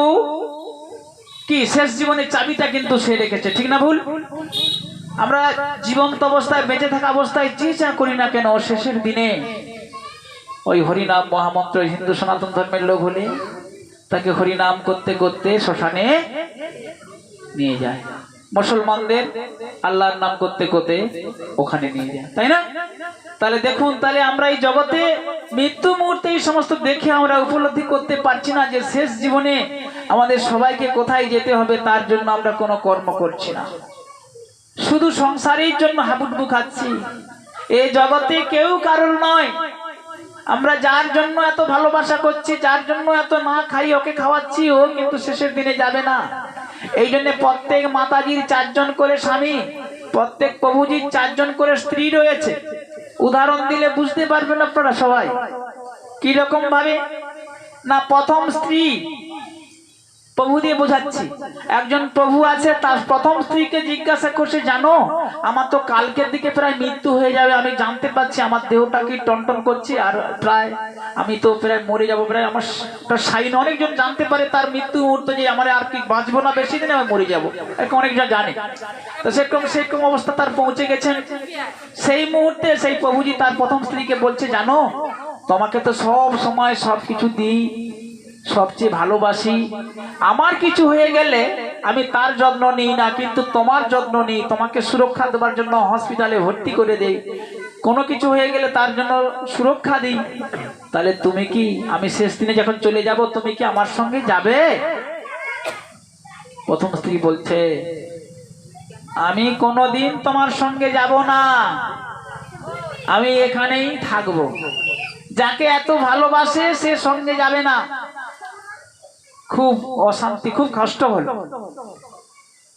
কি শেষ জীবনের চাবিটা কিন্তু সে রেখেছে। ঠিক না ভুল? আমরা জীবন্ত অবস্থায়, বেঁচে থাকা অবস্থায় যে যা করি না কেন, শেষের দিনে ওই হরিনাম মহামন্ত্র, হিন্দু সনাতন ধর্মের লোক হলে তাকে হরিনাম করতে করতে শ্মশানে নিয়ে যায়। মুসলমানদের আল্লাহর নাম করতে করতে ওখানে নিয়ে যায়, তাই না? তাহলে দেখুন, তাহলে আমরা এই জগতে মৃত্যু মুহূর্তে এই সমস্ত দেখে আমরা উপলব্ধি করতে পারছি না যে শেষ জীবনে আমাদের সবাইকে কোথায় যেতে হবে। তার জন্য আমরা কোনো কর্ম করছি না, শুধু সংসারের জন্য হাবুডুবু খাচ্ছি। এই জগতে কেউ কারোর নয়। আমরা যার জন্য এত ভালোবাসা করছি, যার জন্য এত না খাই ওকে খাওয়াচ্ছি, ও কিন্তু শেষের দিনে যাবে না। এই জন্য প্রত্যেক মাতাজির 4 জন করে স্বামী, প্রত্যেক প্রভুজির 4 জন করে স্ত্রী রয়েছে। উদাহরণ দিলে বুঝতে পারবেন আপনারা সবাই কি রকম ভাবে। না, প্রথম স্ত্রী, প্রভু দিয়ে বোঝাচ্ছি, একজন প্রভু আছে, তার প্রথম স্ত্রীকে জিজ্ঞাসা করছে, জানো আমার তো কালকের দিকে প্রায় মৃত্যু হয়ে যাবে, আমি জানতে পারছি আমার দেহটা কি টনটন করছে, আর প্রায় আমি তো প্রায় মরে যাবো, প্রায় আমার সাইন অনেকজন জানতে পারে তার মৃত্যু মুহূর্ত, যে আমার আর কি বাঁচবো না বেশি দিনে, আমি মরে যাবো, এরকম অনেকজন জানে। তো সেরকম অবস্থা তার পৌঁছে গেছেন। সেই মুহূর্তে সেই প্রভুজি তার প্রথম স্ত্রীকে বলছে, জানো তোমাকে তো সব সময় সব কিছু দিই, সবচেয়ে ভালোবাসি, আমার কিছু হয়ে গেলে আমি তার যত্ন নিই না, কিন্তু তোমার যত্ন নিই, তোমাকে সুরক্ষা দেওয়ার জন্য হসপিটালে ভর্তি করে দেই, কোনো কিছু হয়ে গেলে তার জন্য সুরক্ষা দিই। তাহলে তুমি কি, আমি শেষ দিনে যখন চলে যাব, তুমি কি আমার সঙ্গে যাবে? প্রথম স্ত্রী বলছে, আমি কোনোদিন তোমার সঙ্গে যাব না, আমি এখানেই থাকবো। যাকে এত ভালোবাসে সে সঙ্গে যাবে না। খুব অশান্তি, খুব কষ্ট হলো।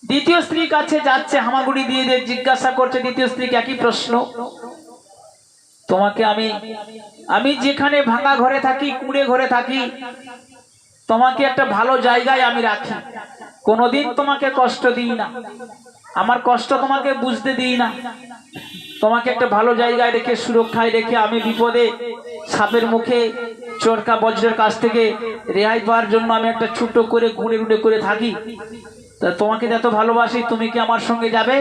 দ্বিতীয় স্ত্রীর কাছে যাচ্ছে, হামাগুড়ি দিয়ে দিয়ে জিজ্ঞাসা করছে দ্বিতীয় স্ত্রীকে একই প্রশ্ন, তোমাকে আমি যেখানে ভাঙা ঘরে থাকি, কুঁড়ে ঘরে থাকি, তোমাকে একটা ভালো জায়গায় আমি রাখি, কোনোদিন তোমাকে কষ্ট দিই না, আমার কষ্ট তোমাকে বুঝতে দিই না, তোমাকে একটা ভালো জায়গায় রেখে, সুরক্ষায় রেখে, আমি বিপদে সাপের মুখে, চোরকা বজ্রের কাছ থেকে রেহাই পাওয়ার জন্য আমি একটা ছোট করে ঘুরে ঘুরে করে থাকি। তা তোমাকে এত ভালোবাসি, তুমি কি আমার সঙ্গে যাবে?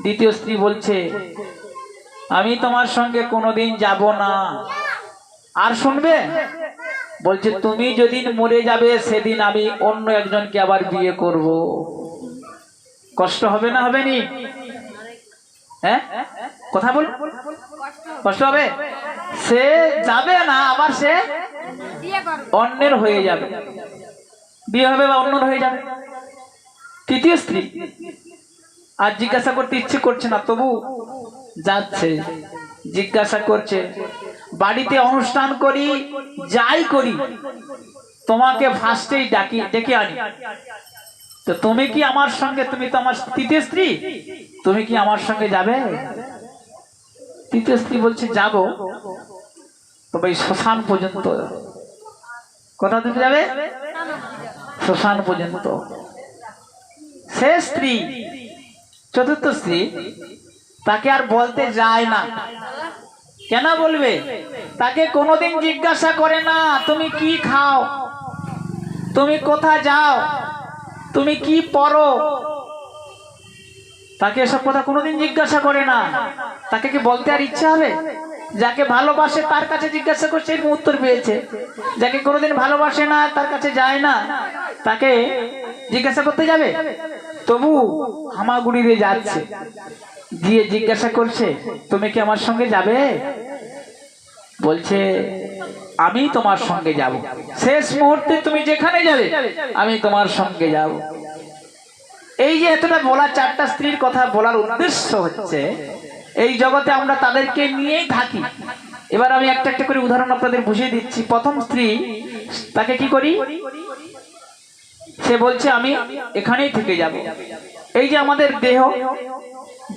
দ্বিতীয় স্ত্রী বলছে, আমি তোমার সঙ্গে কোনোদিন যাব না। আর শুনবে, বলছে তুমি যেদিন মরে যাবে সেদিন আমি অন্য একজনকে আবার বিয়ে করব। কষ্ট হবে না, হবে নি? হ্যাঁ, কথা বল, কষ্ট হবে? সে যাবে না, আবার সে বিয়ে করবে, অন্যের হয়ে যাবে, বিয়ে হবে বা অন্যের হয়ে যাবে। তৃতীয় স্ত্রী আর জিজ্ঞাসা করতে ইচ্ছে করছে না, তবু যাচ্ছে, জিজ্ঞাসা করছে, বাড়িতে অনুষ্ঠান করি, যাই করি, তোমাকে ফার্স্টেই ডেকে আনি, তো তুমি কি আমার সঙ্গে, তুমি তো আমার তৃতীয় স্ত্রী, তুমি কি আমার সঙ্গে যাবে? তৃতীয় স্ত্রী বলছে, যাব, তবে শ্মশান পর্যন্ত। কোথা থেকে যাবে? শ্মশান পর্যন্ত। শেষ স্ত্রী, চতুর্থ স্ত্রী, তাকে আর বলতে যায় না। কেন বলবে? তাকে কোনোদিন জিজ্ঞাসা করে না, তুমি কি খাও, তুমি কোথায় যাও, তুমি কি পড়ো, তাকে এসব কথা কোনোদিন জিজ্ঞাসা করে না। তাকে কি বলতে আর ইচ্ছা হবে? যাকে ভালোবাসে তার কাছে জিজ্ঞাসা করছে, এরকম উত্তর পেয়েছে। যাকে কোনোদিন ভালোবাসে না, তার কাছে যায় না, তাকে জিজ্ঞাসা করতে যাবে? তবু হামাগুড়ি দিয়ে যাচ্ছে, গিয়ে জিজ্ঞাসা করছে, তুমি কি আমার সঙ্গে যাবে? বলছে, আমি তোমার সঙ্গে যাব, শেষ মুহূর্তে তুমি যেখানে যাবে আমি তোমার সঙ্গে যাব। এই যে এতটা বলা, চারটা স্ত্রীর কথা বলার উদ্দেশ্য হচ্ছে, এই জগতে আমরা তাদেরকে নিয়েই থাকি। এবার আমি একটা একটা করে উদাহরণ আপনাদের বুঝিয়ে দিচ্ছি। প্রথম স্ত্রী, তাকে কি করি, সে বলছে আমি এখানেই থেকে যাব। এই যে আমাদের দেহ,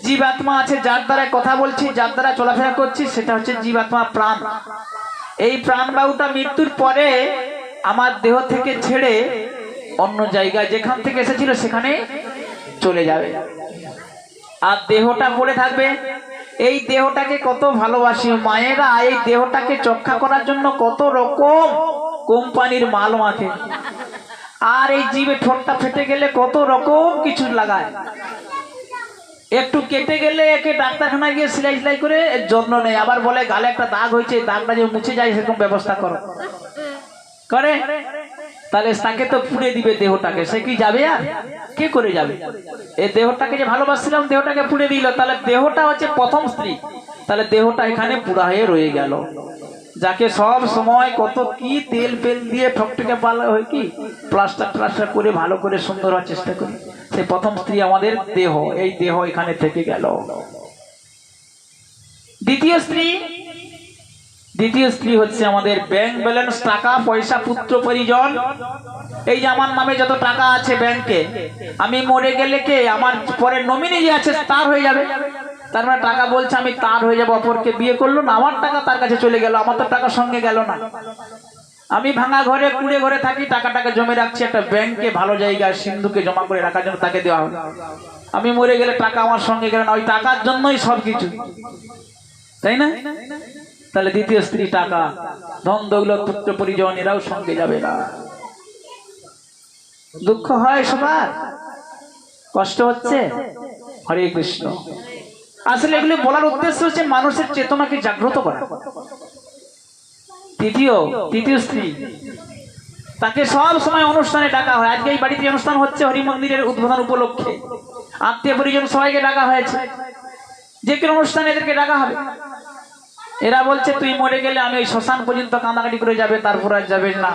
জীবাত্মা আছে, যার দ্বারা কথা বলছি, যার দ্বারা চলাফেরা করছি, সেটা হচ্ছে জীবাত্মা, প্রাণ। এই প্রাণবায়ুটা মৃত্যুর পরে আমার দেহ থেকে ছেড়ে অন্য জায়গায়, যেখান থেকে এসেছিল সেখানে চলে যাবে, আর দেহটা পড়ে থাকবে। এই দেহটাকে কত ভালোবাসি মায়েরা, এই দেহটাকে রক্ষা করার জন্য কত রকম কোম্পানির মাল মাখে, আর এই জীবে ঠোঁটটা ফেটে গেলে কত রকম কিছু লাগায়, একটু কেটে গেলে একে ডাক্তারখানায় গিয়ে সেলাই সেলাই করে যত্ন নেয়, আবার বলে গালে একটা দাগ হয়েছে, দাগটা যে মুছে যায় সেরকম ব্যবস্থা করে। তাহলে তাকে তো পুড়ে দিবে দেহটাকে, সে কি যাবে? আর কে করে যাবে? এই দেহটাকে যে ভালোবাসছিলাম, দেহটাকে পুড়ে দিল, তাহলে দেহটা হচ্ছে প্রথম স্ত্রী, তাহলে দেহটা এখানে পুড়া হয়ে রয়ে গেল। যাকে সব সময় কত কি তেল ফেল দিয়ে ঠকঠকে ভালো হয়, কি প্লাস্টার করে ভালো করে সুন্দর হওয়ার চেষ্টা করি, সেই প্রথম স্ত্রী আমাদের দেহ, এই দেহ এখানে থেকে গেল। দ্বিতীয় স্ত্রী হচ্ছে আমাদের ব্যাংক ব্যালেন্স, টাকা পয়সা, পুত্র পরিজন। এই যে আমার নামে যত টাকা আছে ব্যাংকে, আমি মরে গেলে কে আমার পরে নমিনি যে আছে তার হয়ে যাবে। তার মানে টাকা বলছে আমি তার হয়ে যাবো, অপরকে বিয়ে করলো না, আমার টাকা তার কাছে চলে গেল, আমার তো টাকা সঙ্গে গেল না। আমি ভাঙা ঘরে, কুড়ে ঘরে থাকি, টাকাটাকে জমে রাখছি একটা ব্যাংকে, ভালো জায়গায় সিন্ধুকে জমা করে রাখার জন্য তাকে দেওয়া হবে। আমি মরে গেলে টাকা আমার সঙ্গে গেল না, ওই টাকার জন্যই সবকিছু, তাই না? তাহলে দ্বিতীয় স্ত্রী, টাকা, ধন দৌলত, পুত্র পরিজন, এরাও সঙ্গে যাবে না। দুঃখ হয় সবার, কষ্ট হচ্ছে, হরে কৃষ্ণ। আসলে এগুলো বলার উদ্দেশ্য হচ্ছে মানুষের চেতনাকে জাগ্রত করা। তৃতীয় স্ত্রী, তাকে সব সময় অনুষ্ঠানে ডাকা হয়। আজকে এই বাড়িতে অনুষ্ঠান হচ্ছে হরি মন্দিরের উদ্বোধন উপলক্ষে, আত্মীয় পরিজন সবাইকে ডাকা হয়েছে। যে কোনো অনুষ্ঠানে এদেরকে ডাকা হবে। এরা বলছে তুই মরে গেলে আমি ওই শ্মশান পর্যন্ত কান্দাকাটি করে যাবে, তারপর আর যাবেন না।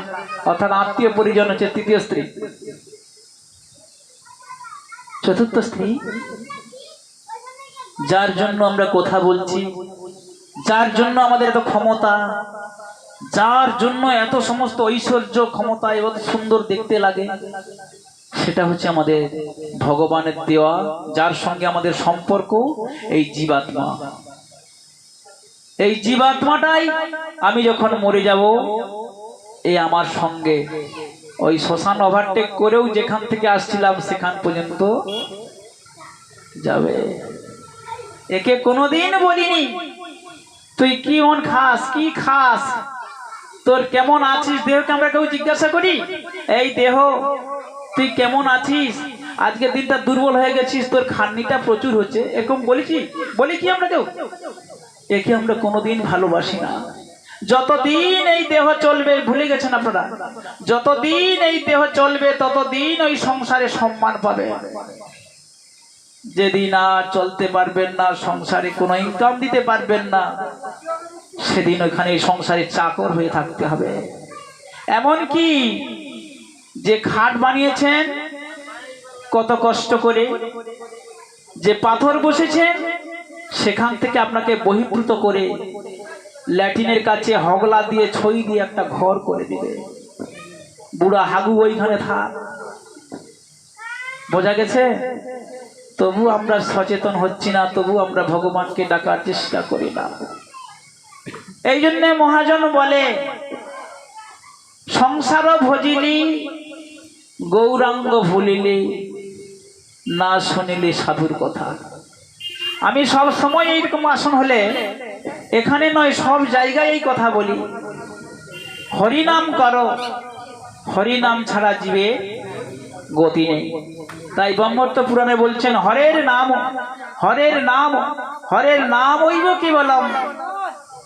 অর্থাৎ আত্মীয় পরিজন হচ্ছে তৃতীয় স্ত্রী। চতুর্থ স্ত্রী, যার জন্য আমরা কথা বলছি, যার জন্য আমাদের এত ক্ষমতা, যার জন্য এত সমস্ত ঐশ্বর্য ক্ষমতা এবং সুন্দর দেখতে লাগে, সেটা হচ্ছে আমাদের ভগবানের দেওয়া, যার সঙ্গে আমাদের সম্পর্ক এই জীবাত্মা। এই জীবাত্মাটাই আমি যখন মরে যাব, এই আমার সঙ্গে ওই শ্মশান ওভারটেক করেও যেখান থেকে আসছিলাম সেখান পর্যন্ত যাবে। একে কোনোদিন বলিনি তুই কি মন খাস, কি খাস, তোর কেমন আছিস। দেহকে আমরা কেউ জিজ্ঞাসা করি, এই দেহ তুই কেমন আছিস, আজকের দিনটা দুর্বল হয়ে গেছিস, তোর খাটনিটা প্রচুর হচ্ছে, এরকম বলি কি আমরা কেউ? একে আমরা কোনোদিন ভালোবাসি না। যতদিন এই দেহ চলবে, ভুলে গেছেন আপনারা, যতদিন এই দেহ চলবে ততদিন ওই সংসারে সম্মান পাবে। যেদিন আর চলতে পারবেন না, সংসারে কোনো ইনকাম দিতে পারবেন না, সেদিন ওইখানে সংসারে চাকর হয়ে থাকতে হবে। এমন কি যে খাট বানিয়েছেন কত কষ্ট করে, যে পাথর বসেছেন সেখান থেকে আপনাকে বহির্ভূত করে ল্যাটিনের কাছে হগলা দিয়ে ছই দিয়ে একটা ঘর করে দিবে। বুড়া হাগু ওইখানে থাক। বোঝা গেছে? তবু আমরা সচেতন হচ্ছি না, তবু আমরা ভগবানকে ডাকার চেষ্টা করি না। এই জন্য মহাজন বলে, সংসার ভজিলি গৌরাঙ্গ ভুলিলি, না শুনিলি সাধুর কথা। আমি সব সময় এইরকম আসন হলে, এখানে নয় সব জায়গায় এই কথা বলি, হরিনাম করো, হরিনাম ছাড়া জীবে গতি নেই। তাই ব্রহ্মত্ব পুরাণে বলছেন, হরের নাম হরের নাম হরের নাম হইব কেবলম,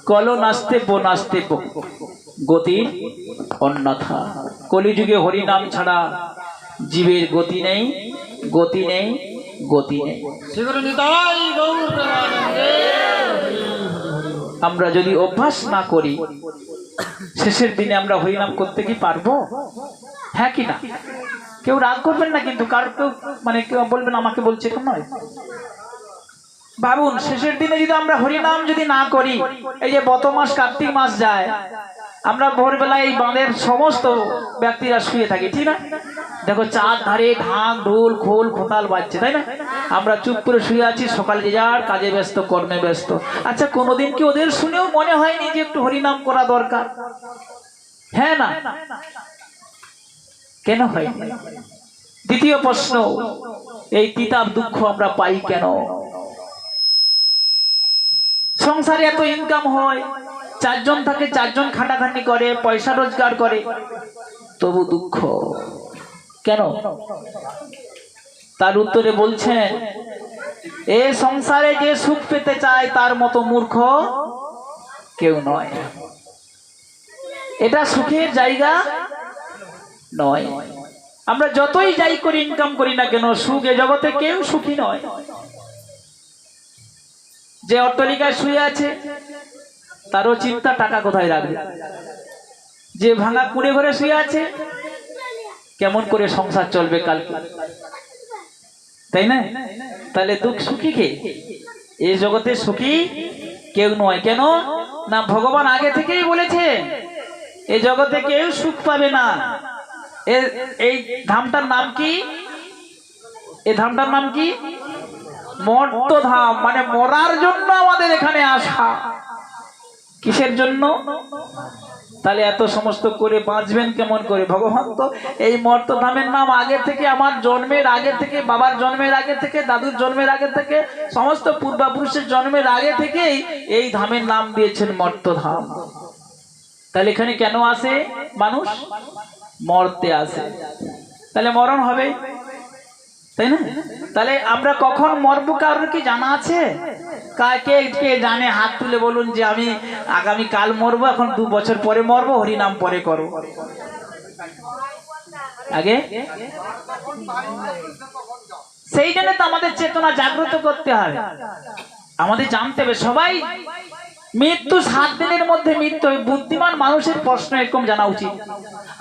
কল নাস্তেব নাস্তেব গতি অন্যথা। কলিযুগে হরিনাম ছাড়া জীবের গতি নেই, গতি নেই, গতি নেই। আমরা যদি অভ্যাস না করি, শেষের দিনে আমরা হরিনাম করতে কি পারবো? হ্যাঁ কি না? কেউ রাগ করবেন না কিন্তু, কার কেউ মানে কেউ বলবেন আমাকে বলছে কেন নয়। ভাবুন, শেষের দিনে যদি আমরা হরিনাম যদি না করি, এই যে গত মাস কার্তিক মাস যায়, আমরা ভোরবেলায় এই বাঁধের সমস্ত ব্যক্তিরা শুয়ে থাকি, ঠিক না? দেখো চার ধারে ঢাক ঢোল খোল খোতাল বাজছে, তাই না? আমরা চুপ করে শুয়ে আছি, সকালে যে যার কাজে ব্যস্ত, কর্মে ব্যস্ত। আচ্ছা, কোনোদিন কি ওদের শুনেও মনে হয়নি যে একটু হরিনাম করা দরকার? হ্যাঁ না? কেন হয়? দ্বিতীয় প্রশ্ন, এই তিতাব দুঃখ আমরা পাই কেন? সংসারে এত ইনকাম হয়, চারজন থাকে, চারজন খাটাখাটি করে, পয়সা রোজগার করে, তবু দুঃখ কেন? তার উত্তরে বলছেন, এ সংসারে যে সুখ পেতে চায় তার মতো মূর্খ কেউ নয়। এটা সুখের জায়গা নয়। আমরা যতই যাই করি, ইনকাম করি না কেন, সুখ এ জগতে কেউ সুখী নয়। যে অট্টালিকায় শুয়ে আছে তারও চিন্তা টাকা কোথায় রাখবে। যে ভাঙা কুড়ে ঘরে শুয়ে আছে, কেমন করে সংসার চলবে কালকে, তাই না? তাহলে দুঃখ সুখী কে? এই জগতে সুখী কেউ নয়। কেন না? ভগবান আগে থেকেই বলেছে এই জগতে কেউ সুখ পাবে না। এই ধামটার নাম কি? এই ধামটার নাম কি? মর্ত ধাম। মানে মরার জন্য আমাদের এখানে আসা। কিসের জন্য? তাহলে এত সমস্ত করে বাঁচবেন কেমন করে? ভগবান তো এই মর্ত ধামের নাম আগে থেকে, আমার জন্মের আগে থেকে, বাবার জন্মের আগে থেকে, দাদুর জন্মের আগে থেকে, সমস্ত পূর্বপুরুষের জন্মের আগে থেকেই এই ধামের নাম দিয়েছেন মর্ত ধাম। তাহলে এখানে কেন আসে মানুষ? মরতে আসে। তাহলে মরণ হবে, তাই না? তাহলে আমরা কখন মরবো কারোর কি জানা আছে? কে কে জানে? হাত তুলে বলুন যে আমি আগামী কাল মরবো, এখন 2 বছর পরে মরবো, হরিনাম পরে করবো। আগে সেই জন্য তো আমাদের চেতনা জাগ্রত করতে হবে। আমাদের জানতে হবে সবাই মৃত্যু 7 দিনের মধ্যে মৃত্যু হবে। বুদ্ধিমান মানুষের প্রশ্ন এরকম জানা উচিত,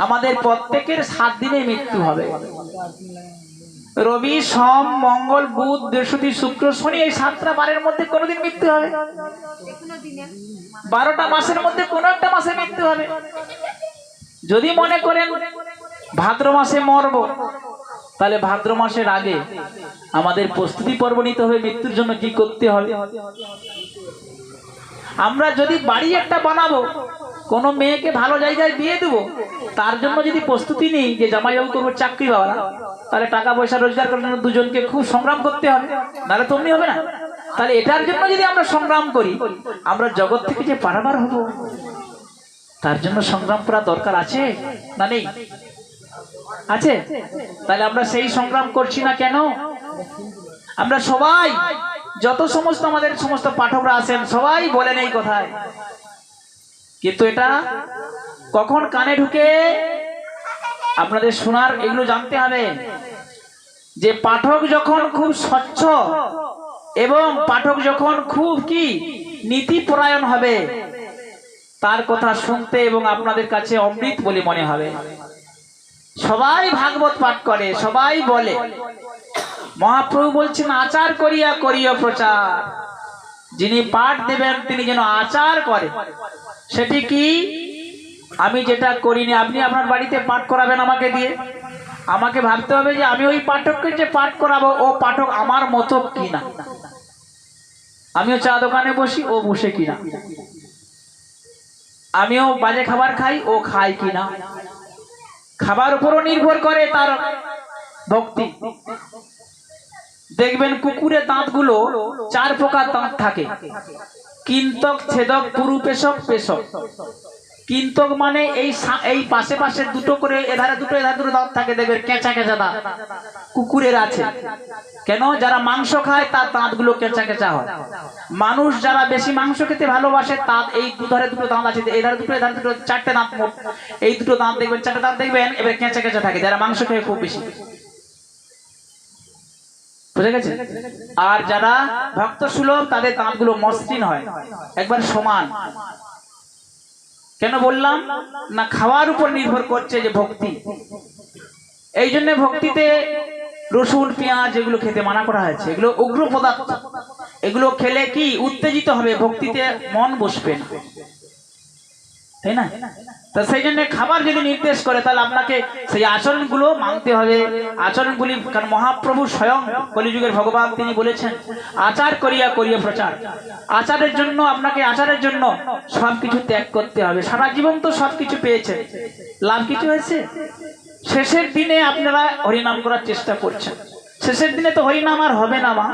আমাদের প্রত্যেকের 7 দিনে মৃত্যু হবে। রবি, সোম, মঙ্গল, বুধ, বৃহস্পতি, শুক্র, শনি, এই 7টা বারের মধ্যে কোনোদিন মৃত্যু হবে। 12টা মাসের মধ্যে কোনো একটা মাসে মৃত্যু হবে। যদি মনে করেন ভাদ্র মাসে মরব, তাহলে ভাদ্র মাসের আগে আমাদের প্রস্তুতি পর্ব নিতে হবে। মৃত্যুর জন্য কি করতে হবে? আমরা যদি বাড়ি একটা বানাবো, কোনো মেয়েকে ভালো জায়গায় বিয়ে দেবো, তার জন্য যদি প্রস্তুতি নিই যে জামাইবাবু করবো চাকরি বাবা, তাহলে টাকা পয়সা রোজগার করার জন্য দুজনকে খুব সংগ্রাম করতে হবে, নাহলে তেমনি হবে না। তাহলে এটার জন্য যদি আমরা সংগ্রাম করি, আমরা জগৎ থেকে যে পারাবার হব, তার জন্য সংগ্রাম করা দরকার আছে না নেই? আছে। তাহলে আমরা সেই সংগ্রাম করছি না কেন? আমরা সবাই, যত সমস্ত আমাদের সমস্ত পাঠকরা আছেন, সবাই বলেন এই কথায়, কিন্তু এটা কখন কানে ঢুকে আপনাদের শোনার, এগুলো জানতে হবে যে পাঠক যখন খুব স্বচ্ছ এবং পাঠক যখন খুব কি নীতিপরায়ণ হবে, তার কথা শুনতে এবং আপনাদের কাছে অমৃত বলে মনে হবে। সবাই ভাগবত পাঠ করে, সবাই বলে, মহাপ্রভু বলছেন আচার করিয়া করিয়া প্রচার। যিনি পাঠ দেবেন তিনি যেন আচার করে। সেটি কি? আমি যেটা করিনি, আপনি আপনার বাড়িতে পাঠ করাবেন আমাকে দিয়ে, আমাকে ভাবতে হবে যে আমি ওই পাঠককে যে পাঠ করাবো, ও পাঠক আমার মতো কিনা। আমিও চা দোকানে বসি, ও বসে কিনা। আমিও বাজে খাবার খাই, ও খায় কিনা। খাবার উপরও নির্ভর করে তার ভক্তি। দেখবেন কুকুরের দাঁতগুলো 4 প্রকার দাঁত থাকে, কিন্তক, ছেদক, পুরু, পেশক, পেশক। কিন্তক মানে এই পাশে পাশে দুটো করে, এধারে দুটো এধারে দুটো দাঁত থাকে, দেখবেন কেঁচা কেঁচা দাঁত কুকুরের আছে। কেন? যারা মাংস খায় তার দাঁতগুলো কেঁচা কেঁচা হয়। মানুষ যারা বেশি মাংস খেতে ভালোবাসে, তার এই দুধারে দুটো দাঁত আছে, এধারে দুটো এধারে দুটো, 4টে দাঁত মোট। এই দুটো দাঁত দেখবেন, 4টে দাঁত দেখবেন এবার কেঁচা কেঁচা থাকে, যারা মাংস খেয়ে খুব বেশি। বুঝে গেছে? আর যারা ভক্ত সুলভ, তাদের দাঁতগুলো মসৃণ হয়, একবার সমান। কেন বললাম না? খাওয়ার উপর নির্ভর করছে যে ভক্তি। এই জন্য ভক্তিতে রসুন, পেঁয়াজ এগুলো খেতে মানা করা হয়েছে। এগুলো উগ্র পদার্থ, এগুলো খেলে কি উত্তেজিত হবে, ভক্তিতে মন বসবে না, তাই না? তা সেই জন্য খাবার যদি নির্দেশ করে, তাহলে আপনাকে সেই আচরণগুলো মানতে হবে। আচরণগুলি, কারণ মহাপ্রভু স্বয়ং কলিযুগের ভগবান, তিনি বলেছেন আচার করিয়া করিয়া প্রচার। আচারের জন্য আপনাকে, আচারের জন্য সবকিছু ত্যাগ করতে হবে। সারা জীবন তো সবকিছু পেয়েছেন, লাভ কিছু হয়েছে? শেষের দিনে আপনারা হরিনাম করার চেষ্টা করছেন, শেষের দিনে তো হরিনাম আর হবে না। মা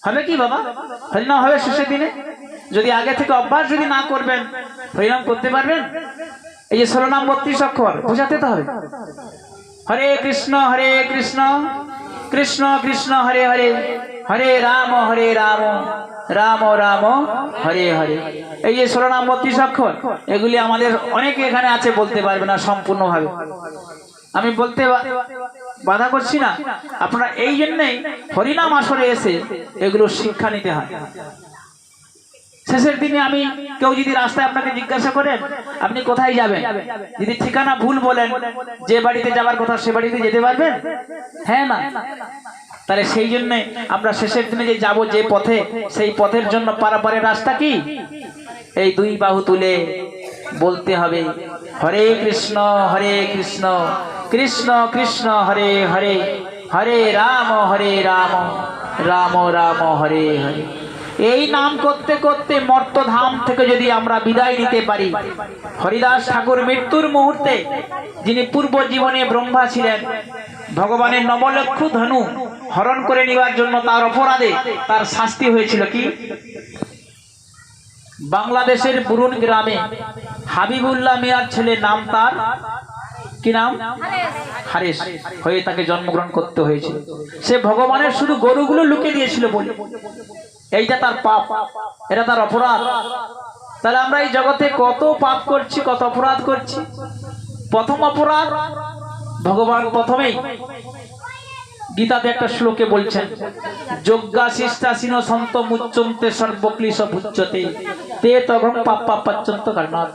হবে কি বাবা? হরিনাম হবে শেষের দিনে। যদি আগে থেকে অভ্যাস যদি না করবেন, হরিনাম করতে পারবেন? এই যে 16 নাম 32 অক্ষর বোঝাতে তো হবে। হরে কৃষ্ণ কৃষ্ণ কৃষ্ণ হরে হরে, হরে রাম রাম রাম হরে হরে। এই যে 16 নাম 32 অক্ষর, এগুলি আমাদের অনেকে এখানে আছে, বলতে পারবে না সম্পূর্ণভাবে। আমি বলতে বাধা করছি না, আপনারা এই জন্যই হরিনাম আসরে এসে এগুলো শিক্ষা নিতে হয়। শেষের দিনে আমি, কেউ যদি রাস্তায় আপনাকে জিজ্ঞাসা করেন আপনি কোথায় যাবেন, যদি ঠিকানা ভুল বলেন, যে বাড়িতে যাবার কথা সে বাড়িতে যেতে পারবেন? হ্যাঁ না? তাহলে সেই জন্য আমরা শেষের দিনে যে যাব, যে পথে, সেই পথের জন্য পারাপারের রাস্তা কি? এই 2 বাহু তুলে বলতে হবে হরে কৃষ্ণ কৃষ্ণ কৃষ্ণ হরে হরে, হরে রাম রাম রাম হরে হরে। এই নাম করতে করতে মর্তধাম থেকে যদি আমরা বিদায় নিতে পারি, হরিদাস ঠাকুর মৃত্যুর মুহূর্তে, যিনি পূর্ব জীবনে ব্রহ্মা ছিলেন, ভগবানের 9 লক্ষ ধনু হরণ করে নেওয়ার জন্য তার অপরাধে তার শাস্তি হয়েছিল কি? বাংলাদেশের বুরুন গ্রামে হাবিবুল্লাহ মিয়ার ছেলে, নাম তার কি নাম? হারেস হয়ে তাকে জন্মগ্রহণ করতে হয়েছিল। সে ভগবানের শুধু গরুগুলো লুকিয়ে দিয়েছিল বলে। এইটা তার পাপ, এটা তার অপরাধ। তাহলে আমরা এই জগতে কত পাপ করছি, কত অপরাধ করছি, প্রথম অপরাধ ভগবান প্রথমেই গীতাতে একটা শ্লোকে বলছেন, যজ্ঞা শিষ্টাসীন সন্ত মুচ্চন্তে সর্বক্লিশ ভুচ্যতে তে তখন পাপ্পা পাচ্যন্ত কারণাৎ।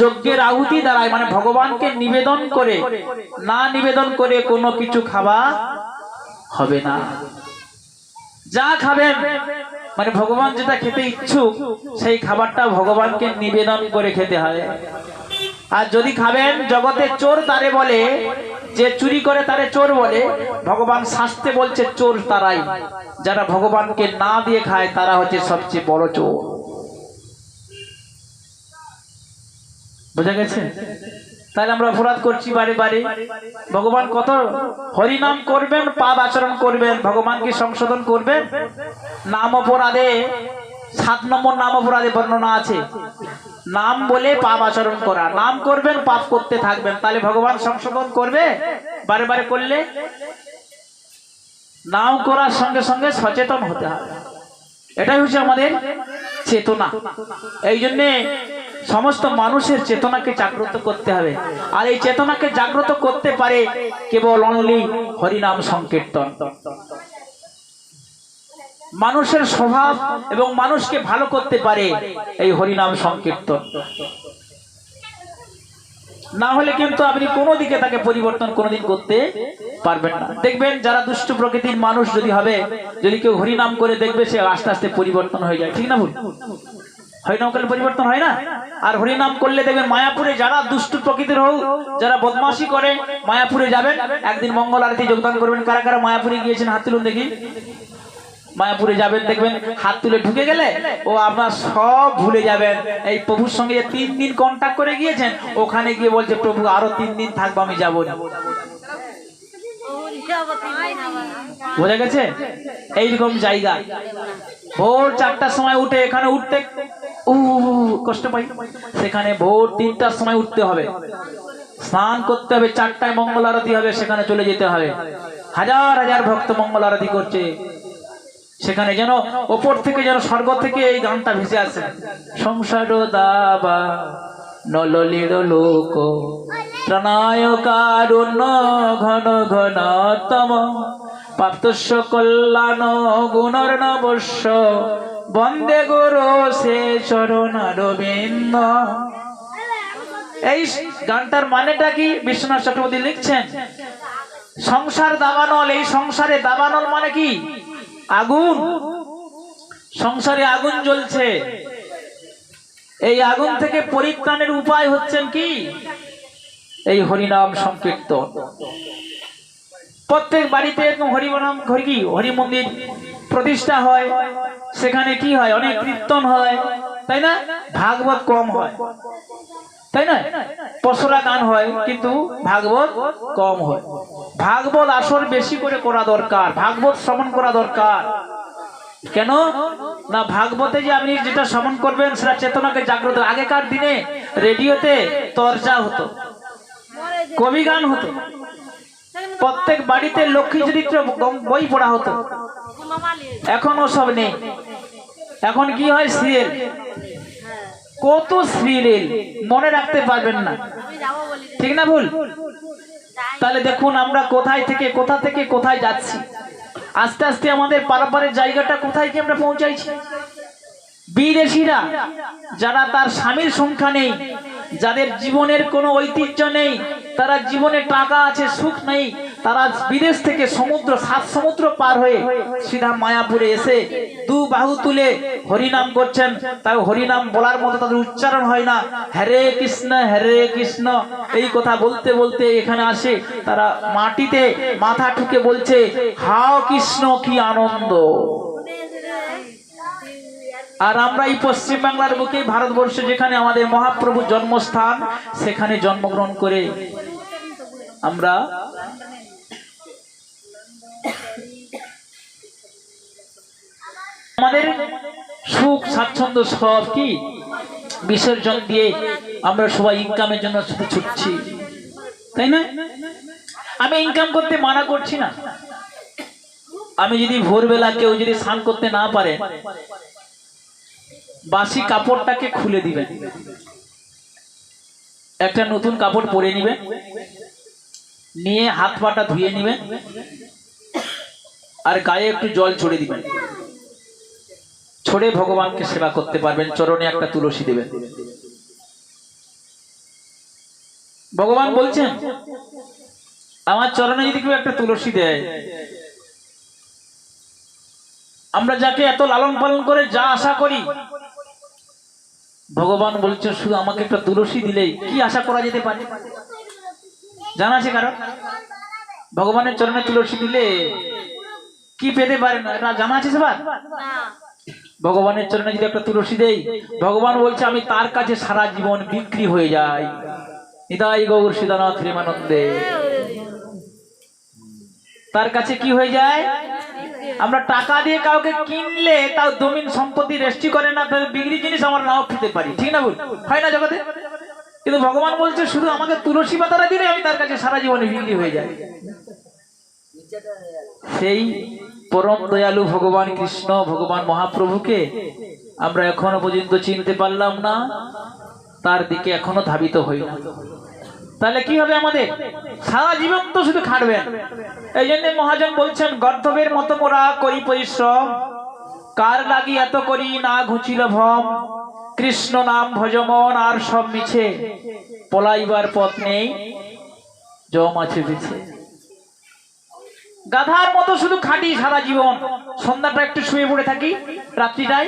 যজ্ঞের আহুতি দ্বারাই মানে ভগবানকে নিবেদন করে, না নিবেদন করে কোনো কিছু খাওয়া হবে না। যা খাবেন মানে ভগবান যেটা খেতে ইচ্ছুক সেই খাবারটা ভগবানকে নিবেদন করে খেতে হবে। আর যদি খাবেন, জগতে চোর তারে বলে, যে চুরি করে তারে চোর বলে, ভগবান শাস্ত্রে বলছে চোর তারাই যারা ভগবানকে না দিয়ে খায়, তারা হচ্ছে সবচেয়ে বড় চোর। বুঝা গেছে? তাহলে আমরা অপরাধ করছি বারে বারে। ভগবান কত হরিনাম করবেন, পাপ আচরণ করবেন, ভগবান কি সংশোধন করবেন? নাম অপরাধে 7 নম্বর নাম অপরাধে বর্ণনা আছে, নাম বলে পাপ আচরণ করা। নাম করবেন, পাপ করতে থাকবেন, তাহলে ভগবান সংশোধন করবে? বারে বারে করলে নাম করার সঙ্গে সঙ্গে সচেতন হতে হবে। এটাই হচ্ছে আমাদের চেতনা। এই জন্যে সমস্ত মানুষের চেতনাকে জাগ্রত করতে হবে। আর এই চেতনাকে জাগ্রত করতে পারে কেবল অনলি হরিনাম সংকীর্তন। মানুষের স্বভাব এবং মানুষকে ভালো করতে পারে এই হরিনাম সংকীর্তন। না হলে কিন্তু আপনি কোনো দিকে তাকে পরিবর্তন কোনোদিন করতে পারবেন না। দেখবেন যারা দুষ্ট প্রকৃতির মানুষ যদি হবে, যদি কেউ হরিনাম করে দেখবে সে আস্তে আস্তে পরিবর্তন হয়ে যায়। ঠিক না ভুল? হরিনাম করলে পরিবর্তন হয় না? আর হরিনাম করলে দেখবেন মায়াপুরে যারা দুষ্ট প্রকৃতির হোক, যারা বদমাশি করে, মায়াপুরে যাবেন, একদিন মঙ্গল আরতি যোগদান করবেন। কারা কারা মায়াপুরে গিয়েছেন হাত তুলুন দেখি। মায়াপুরে যাবেন, দেখবেন হাত তুলে ঢুকে গেলে ও আপনার সব ভুলে যাবেন। এই প্রভুর সঙ্গে 3 দিন কন্ট্যাক্ট করে গিয়েছেন, ওখানে গিয়ে বলছে প্রভু আরো 3 দিন থাকবো, আমি যাবো না। বোঝা গেছে? এইরকম জায়গা ভোর 4টার সময় উঠে এখানে উঠতে কষ্ট পাই, সেখানে ভোর 3টার সময় উঠতে হবে, স্নান করতে হবে, 4টায় মঙ্গল আরতি হবে, সেখানে চলে যেতে হবে। হাজার হাজার ভক্ত মঙ্গল আরতি করছে সেখানে, যেন ওপর থেকে, যেন স্বর্গ থেকে এই গানটা ভেসে আসে, সংসার দাবা নলির লোক প্রণয় কারুণ্য ঘন ঘনতম প্রাপ্তস্য কল্যাণ গুণর নবস্য বন্দে গুরু সে চরণারবিন্দ। এই গানটার মানেটা কি বিশ্বনাথ চক্রবর্তী লিখছেন, সংসার দাবানল। এই সংসারে দাবানল মানে কি? আগুন। সংসারে আগুন জ্বলছে, এই আগুন থেকে পরিত্রাণের উপায় হচ্ছেন কি? এই হরিনাম সংকীর্তন। প্রত্যেক বাড়িতে এরকম হরিনাম হরি মন্দির প্রতিষ্ঠা হয়, সেখানে কি হয়? অনেক কীর্তন হয়, তাই না? ভাগবত কম হয়, তাই না? পশরা গান হয়, কিন্তু ভাগবত কম হয়। ভাগবত আসর বেশি করে করা দরকার, ভাগবত শ্রবণ করা দরকার। কেন না? ভাগবতে যে আপনি যেটা শ্রবণ করবেন সেটা চেতনাকে জাগ্রত। আগেকার দিনে রেডিওতে তরজা হতো, কবি গান হতো, প্রত্যেক বাড়িতে লক্ষ্মী চরিত্র বই পড়া হতো। এখন ওসব নেই। এখন কি হয়? সিরিয়াল, কত সিরিয়াল মনে রাখতে পারবেন না। ঠিক না ভুল? তাহলে দেখুন আমরা কোথা থেকে কোথায় যাচ্ছি। আস্তে আস্তে আমাদের পারাপারের জায়গাটা কোথায় কি আমরা পৌঁছাইছি। বিদেশিরা যারা তার স্বামীর সংখ্যা নেই, যাদের জীবনের কোনো ঐতিহ্য নেই, তারা জীবনে টাকা আছে সুখ নেই, তারা বিদেশ থেকে সমুদ্র 7 সমুদ্র পার হয়ে সিধা মায়াপুরে এসে 2 বাহু তুলে হরিনাম করছেন। তাই হরিনাম বলার মতো তাদের উচ্চারণ হয় না। হরে কৃষ্ণ এই কথা বলতে বলতে এখানে আসে, তারা মাটিতে মাথা ঠুকে বলছে হাও কৃষ্ণ কি আনন্দ। আর আমরা এই পশ্চিম বাংলার বুকে, ভারতবর্ষে যেখানে আমাদের মহাপ্রভুর জন্মস্থান, সেখানে জন্মগ্রহণ করে আমরা আমাদের সুখ স্বাচ্ছন্দ্য সব কি বিসর্জন দিয়ে আমরা সবাই ইনকামের জন্য শুধু ছুটছি, তাই না? আমি ইনকাম করতে মানা করছি না। আমি যদি ভোরবেলা কেউ যদি স্নান করতে না পারে, বাসি কাপড়টাকে খুলে দিবেন, একটা নতুন কাপড় পরে নিবেন, নিয়ে হাত পাটা ধুয়ে নিবেন, আর গায়ে একটু জল ছড়ে দিবেন। ছড়ে ভগবানকে সেবা করতে পারবেন। চরণে একটা তুলসী দেবেন। ভগবান বলছেন, আমার চরণে যদি কেউ একটা তুলসী দেয়, আমরা যাকে এত লালন পালন করে যা আশা করি, ভগবান বলছেন শুধু আমাকে একটা তুলসী দিলেই কি আশা করা যেতে পারে? জানা আছে কারণ? ভগবানের চরণে তুলসী দিলে কি পেতে পারেন এটা জানা আছে সবার? ভগবানের চরণে যদি একটা তুলসী দেই, ভগবান বলছে আমি তার কাছে সারা জীবন বিক্রি হয়ে যাই। নিতাই গৌর সীতানাথ প্রেমানন্দে। তার কাছে কি হয়ে যায়? আমরা টাকা দিয়ে কাউকে কিনলে তাও জমিন সম্পত্তি রেজিস্ট্রি করে না, বিক্রি জিনিস আমরা নাও পেতে পারি, ঠিক না বল? হয় না জগতে? কিন্তু ভগবান বলছে শুধু আমাকে তুলসী পাতাটা দিলে আমি তার কাছে সারা জীবনে বিক্রি হয়ে যাই। সেই পরম দয়ালু ভগবান কৃষ্ণ, ভগবান মহাপ্রভুকে আমরা এখনো পর্যন্ত চিনতে পারলাম না, তার দিকে এখনো ধাবিত হই না। তাহলে কি হবে? আমাদের সারা জীবন তো শুধু খাটবেন। এই জন্য মহাজন বলছেন, গর্ধবের মতো মোরা করি পরিশ্রম, কার লাগি এত করি না ঘুচিল ভ্রম, কৃষ্ণ নাম ভজমন আর সব মিছে, পলাইবার পথ নেই জম আছে পিছে। গাধার মতো শুধু খাটি সারা জীবন, সন্ধ্যাটা একটু শুয়ে পড়ে থাকি, রাত্রিটাই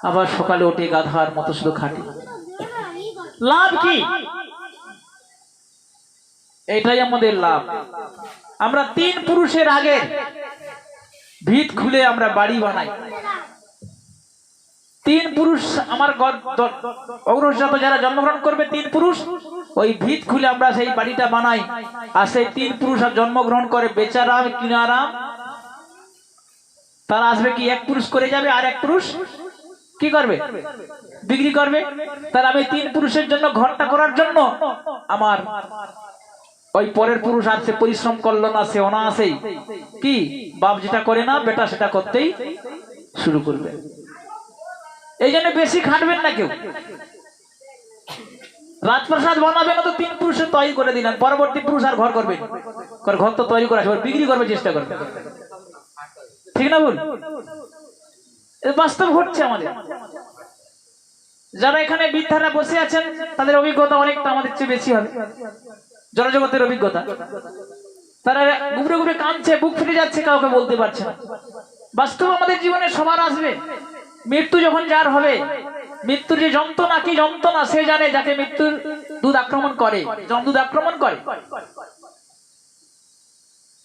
আবার সকালে উঠে গাধার মতো শুধু খাটি। লাভ কি? এটাই আমাদের লাভ। আমরা তিন পুরুষের আগে ভিত খুলে আমরা বাড়ি বানাই। তিন পুরুষ আমার ঔরসজাত যারা জন্মগ্রহণ করবে, তিন পুরুষ, ওই ভিত খুলে আমরা সেই বাড়িটা বানাই। আর সেই তিন পুরুষ জন্মগ্রহণ করে বেচারাম কিনারাম, তারা আসবে কি এক পুরুষ করে যাবে, আর এক পুরুষ কি করবে? বিক্রি করবে। তাহলে আমি তিন পুরুষের জন্য ঘরটা করার জন্য আমার ওই পরের পুরুষ আর সে পরিশ্রম করলো না, সে অনায়াসেই কি বাপ যেটা করে না বেটা সেটা করতেই শুরু করবে। এই জন্য বেশি খাটবেন না কেউ। রাজপ্রাসাদ বানাবেন তো তিন পুরুষের তৈরি করে দিলেন, পরবর্তী পুরুষ আর ঘর করবে, ঘর তো তৈরি করা বিক্রি করবে চেষ্টা করবে, ঠিক না বল? বাস্তব ঘটছে আমাদের। যারা এখানে বৃদ্ধারা বসে আছেন তাদের অভিজ্ঞতা অনেকটা আমাদের চেয়ে বেশি হবে, জনজগতের অভিজ্ঞতা। তারা গুবরে গুবরে কাঁদছে, বুক ফেটে যাচ্ছে, কাউকে বলতে পারছে না। বাস্তব আমাদের জীবনে সবার আসবে মৃত্যু। যখন যার হবে, মৃত্যুর যে যন্ত্রণা কি যন্ত্রণা সে জানে, যাকে মৃত্যুর দুধ আক্রমণ করে, যমদূত আক্রমণ করে,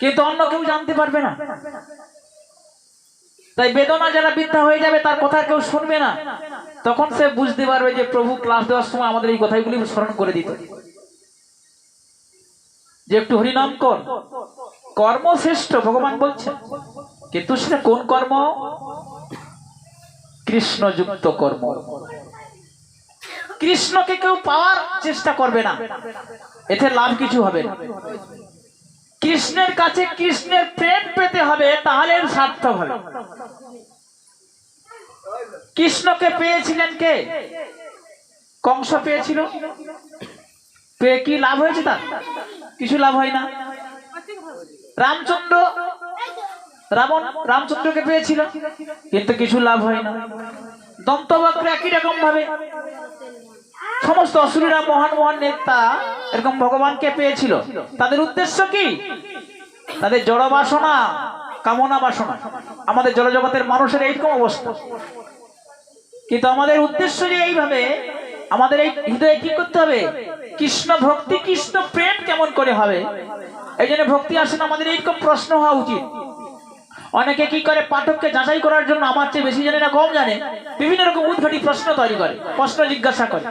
কিন্তু অন্য কেউ জানতে পারবে না। তাই বেদনা যারা বৃদ্ধা হয়ে যাবে, তার কথা কেউ শুনবে না, তখন সে বুঝতে পারবে যে প্রভু ক্লাস দেওয়ার সময় আমাদের এই কথাগুলি স্মরণ করে দিত, যে একটু হরিনাম কর, কর্ম শ্রেষ্ঠ ভগবান বলছেন। কিন্তু সেটা কোন কর্ম? কৃষ্ণযুক্ত কর্ম। কৃষ্ণকে কেউ পাওয়ার চেষ্টা করবে না, এতে লাভ কিছু হবে না। কৃষ্ণের কাছে কৃষ্ণের প্রেম পেতে হবে, তাহলে সার্থক হবে। কৃষ্ণকে পেয়েছিলেন কে? কংস পেয়েছিল। পেয়ে কি লাভ হয়েছে? তার কিছু লাভ হয় না। রামচন্দ্র, রামচন্দ্রকে পেয়েছিল, কিন্তু কিছু লাভ হয় না। দন্তবক্র একই রকম ভাবে, সমস্ত অসুরীরা মহান মহান নেতা এরকম ভগবানকে পেয়েছিল। তাদের উদ্দেশ্য কি? তাদের জড় বাসনা, কামনা বাসনা। আমাদের জড়জগতের মানুষের এইরকম অবস্থা। কিন্তু আমাদের উদ্দেশ্য যে এইভাবে আমাদের এই হৃদয়ে কি করতে হবে? কৃষ্ণ ভক্তি, কৃষ্ণ প্রেম কেমন করে হবে? এই জন্য ভক্তি আসেন আমাদের এইরকম প্রশ্ন হওয়া উচিত। অনেকে কি করে, পাঠককে যাচাই করার জন্য আমার চেয়ে বেশি জানে না কম জানে, বিভিন্ন রকম উদ্ঘাটি প্রশ্ন তৈরি করে, প্রশ্ন জিজ্ঞাসা করে।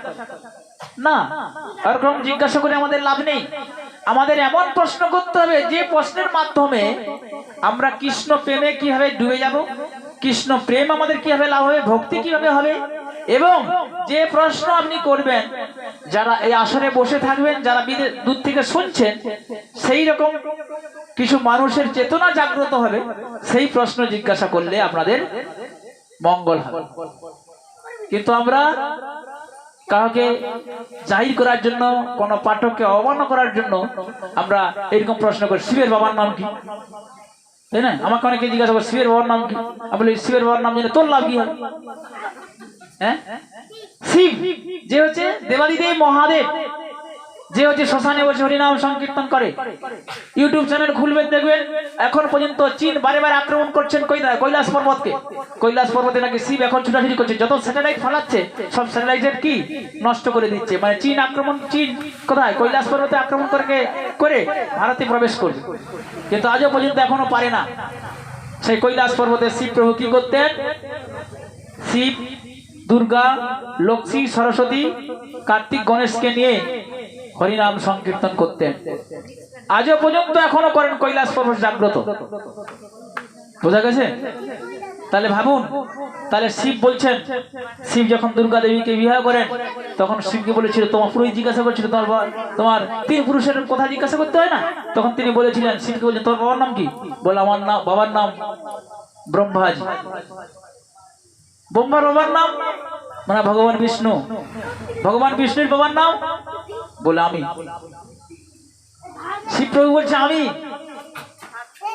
না, এরকম জিজ্ঞাসা করে আমাদের লাভ নেই। আমাদের এমন প্রশ্ন করতে হবে যে প্রশ্নের মাধ্যমে আমরা কৃষ্ণ প্রেমে কিভাবে ডুবে যাব, কৃষ্ণ প্রেম আমাদের কিভাবে লাভ হবে, ভক্তি কিভাবে হবে। এবং যে প্রশ্ন আপনি করবেন, যারা এই আসনে বসে থাকবেন, যারা দূর থেকে শুনছেন, সেই রকম কিছু মানুষের চেতনা জাগ্রত হবে, সেই প্রশ্ন জিজ্ঞাসা করলে আপনাদের মঙ্গল হবে। কিন্তু আমরা কাউকে জাহির করার জন্য, কোন পাঠককে অবমাননা করার জন্য আমরা এরকম প্রশ্ন করি, শিবের বাবার নাম কি? তাই না? আমাকে অনেকে জিজ্ঞাসা করে শিবের বাবার নাম কি? আমি বলি শিবের বাবার নাম জেনে তোর লাভ কি হয়? হ্যাঁ, শিব যে হচ্ছে দেবাদিদেব মহাদেব, যে হচ্ছে শ্মশানে বসে হরিনাম সংকীর্তন করে। ইউটিউব চ্যানেল খুলবেন, দেখবেন এখন পর্যন্ত চীন বারে বারে আক্রমণ করছেন কৈলাস পর্বতকে। কৈলাস পর্বতে নাকি শিব এখন ছুটাছুটি করছে, যত স্যাটেলাইট ফালাচ্ছে সব স্যাটেলাইটের কি নষ্ট করে দিচ্ছে। মানে চীন কোথায় কৈলাস পর্বতে আক্রমণ করে ভারতে প্রবেশ করবে, কিন্তু আজও পর্যন্ত এখনো পারে না। সেই কৈলাস পর্বতে শিব প্রভু কি করতেন? শিব, দুর্গা, লক্ষ্মী, সরস্বতী, কার্তিক, গণেশকে নিয়ে হরিনাম সংকীর্তন করতেন। আজও পর্যন্ত এখনো করেন, কৈলাস পর্বত জাগ্রত। বোঝা গেছে? তাহলে ভাবুন, তাহলে শিব বলছেন, শিব যখন দুর্গা দেবীকে বিবাহ করেন তখন শিবকে বলেছিল, তোমার পুরোহিত জিজ্ঞাসা করছিল তোমার তিন পুরুষের কথা জিজ্ঞাসা করতে হয় না? তখন তিনি বলেছিলেন, শিবকে বলছেন তোর বাবার নাম কি? বলে আমার নাম, বাবার নাম ব্রহ্মাজি। ব্রহ্মার বাবার নাম মানে ভগবান বিষ্ণু। ভগবান বিষ্ণুর বাবার নাম বলে আমি। শিব প্রভু বলছে আমি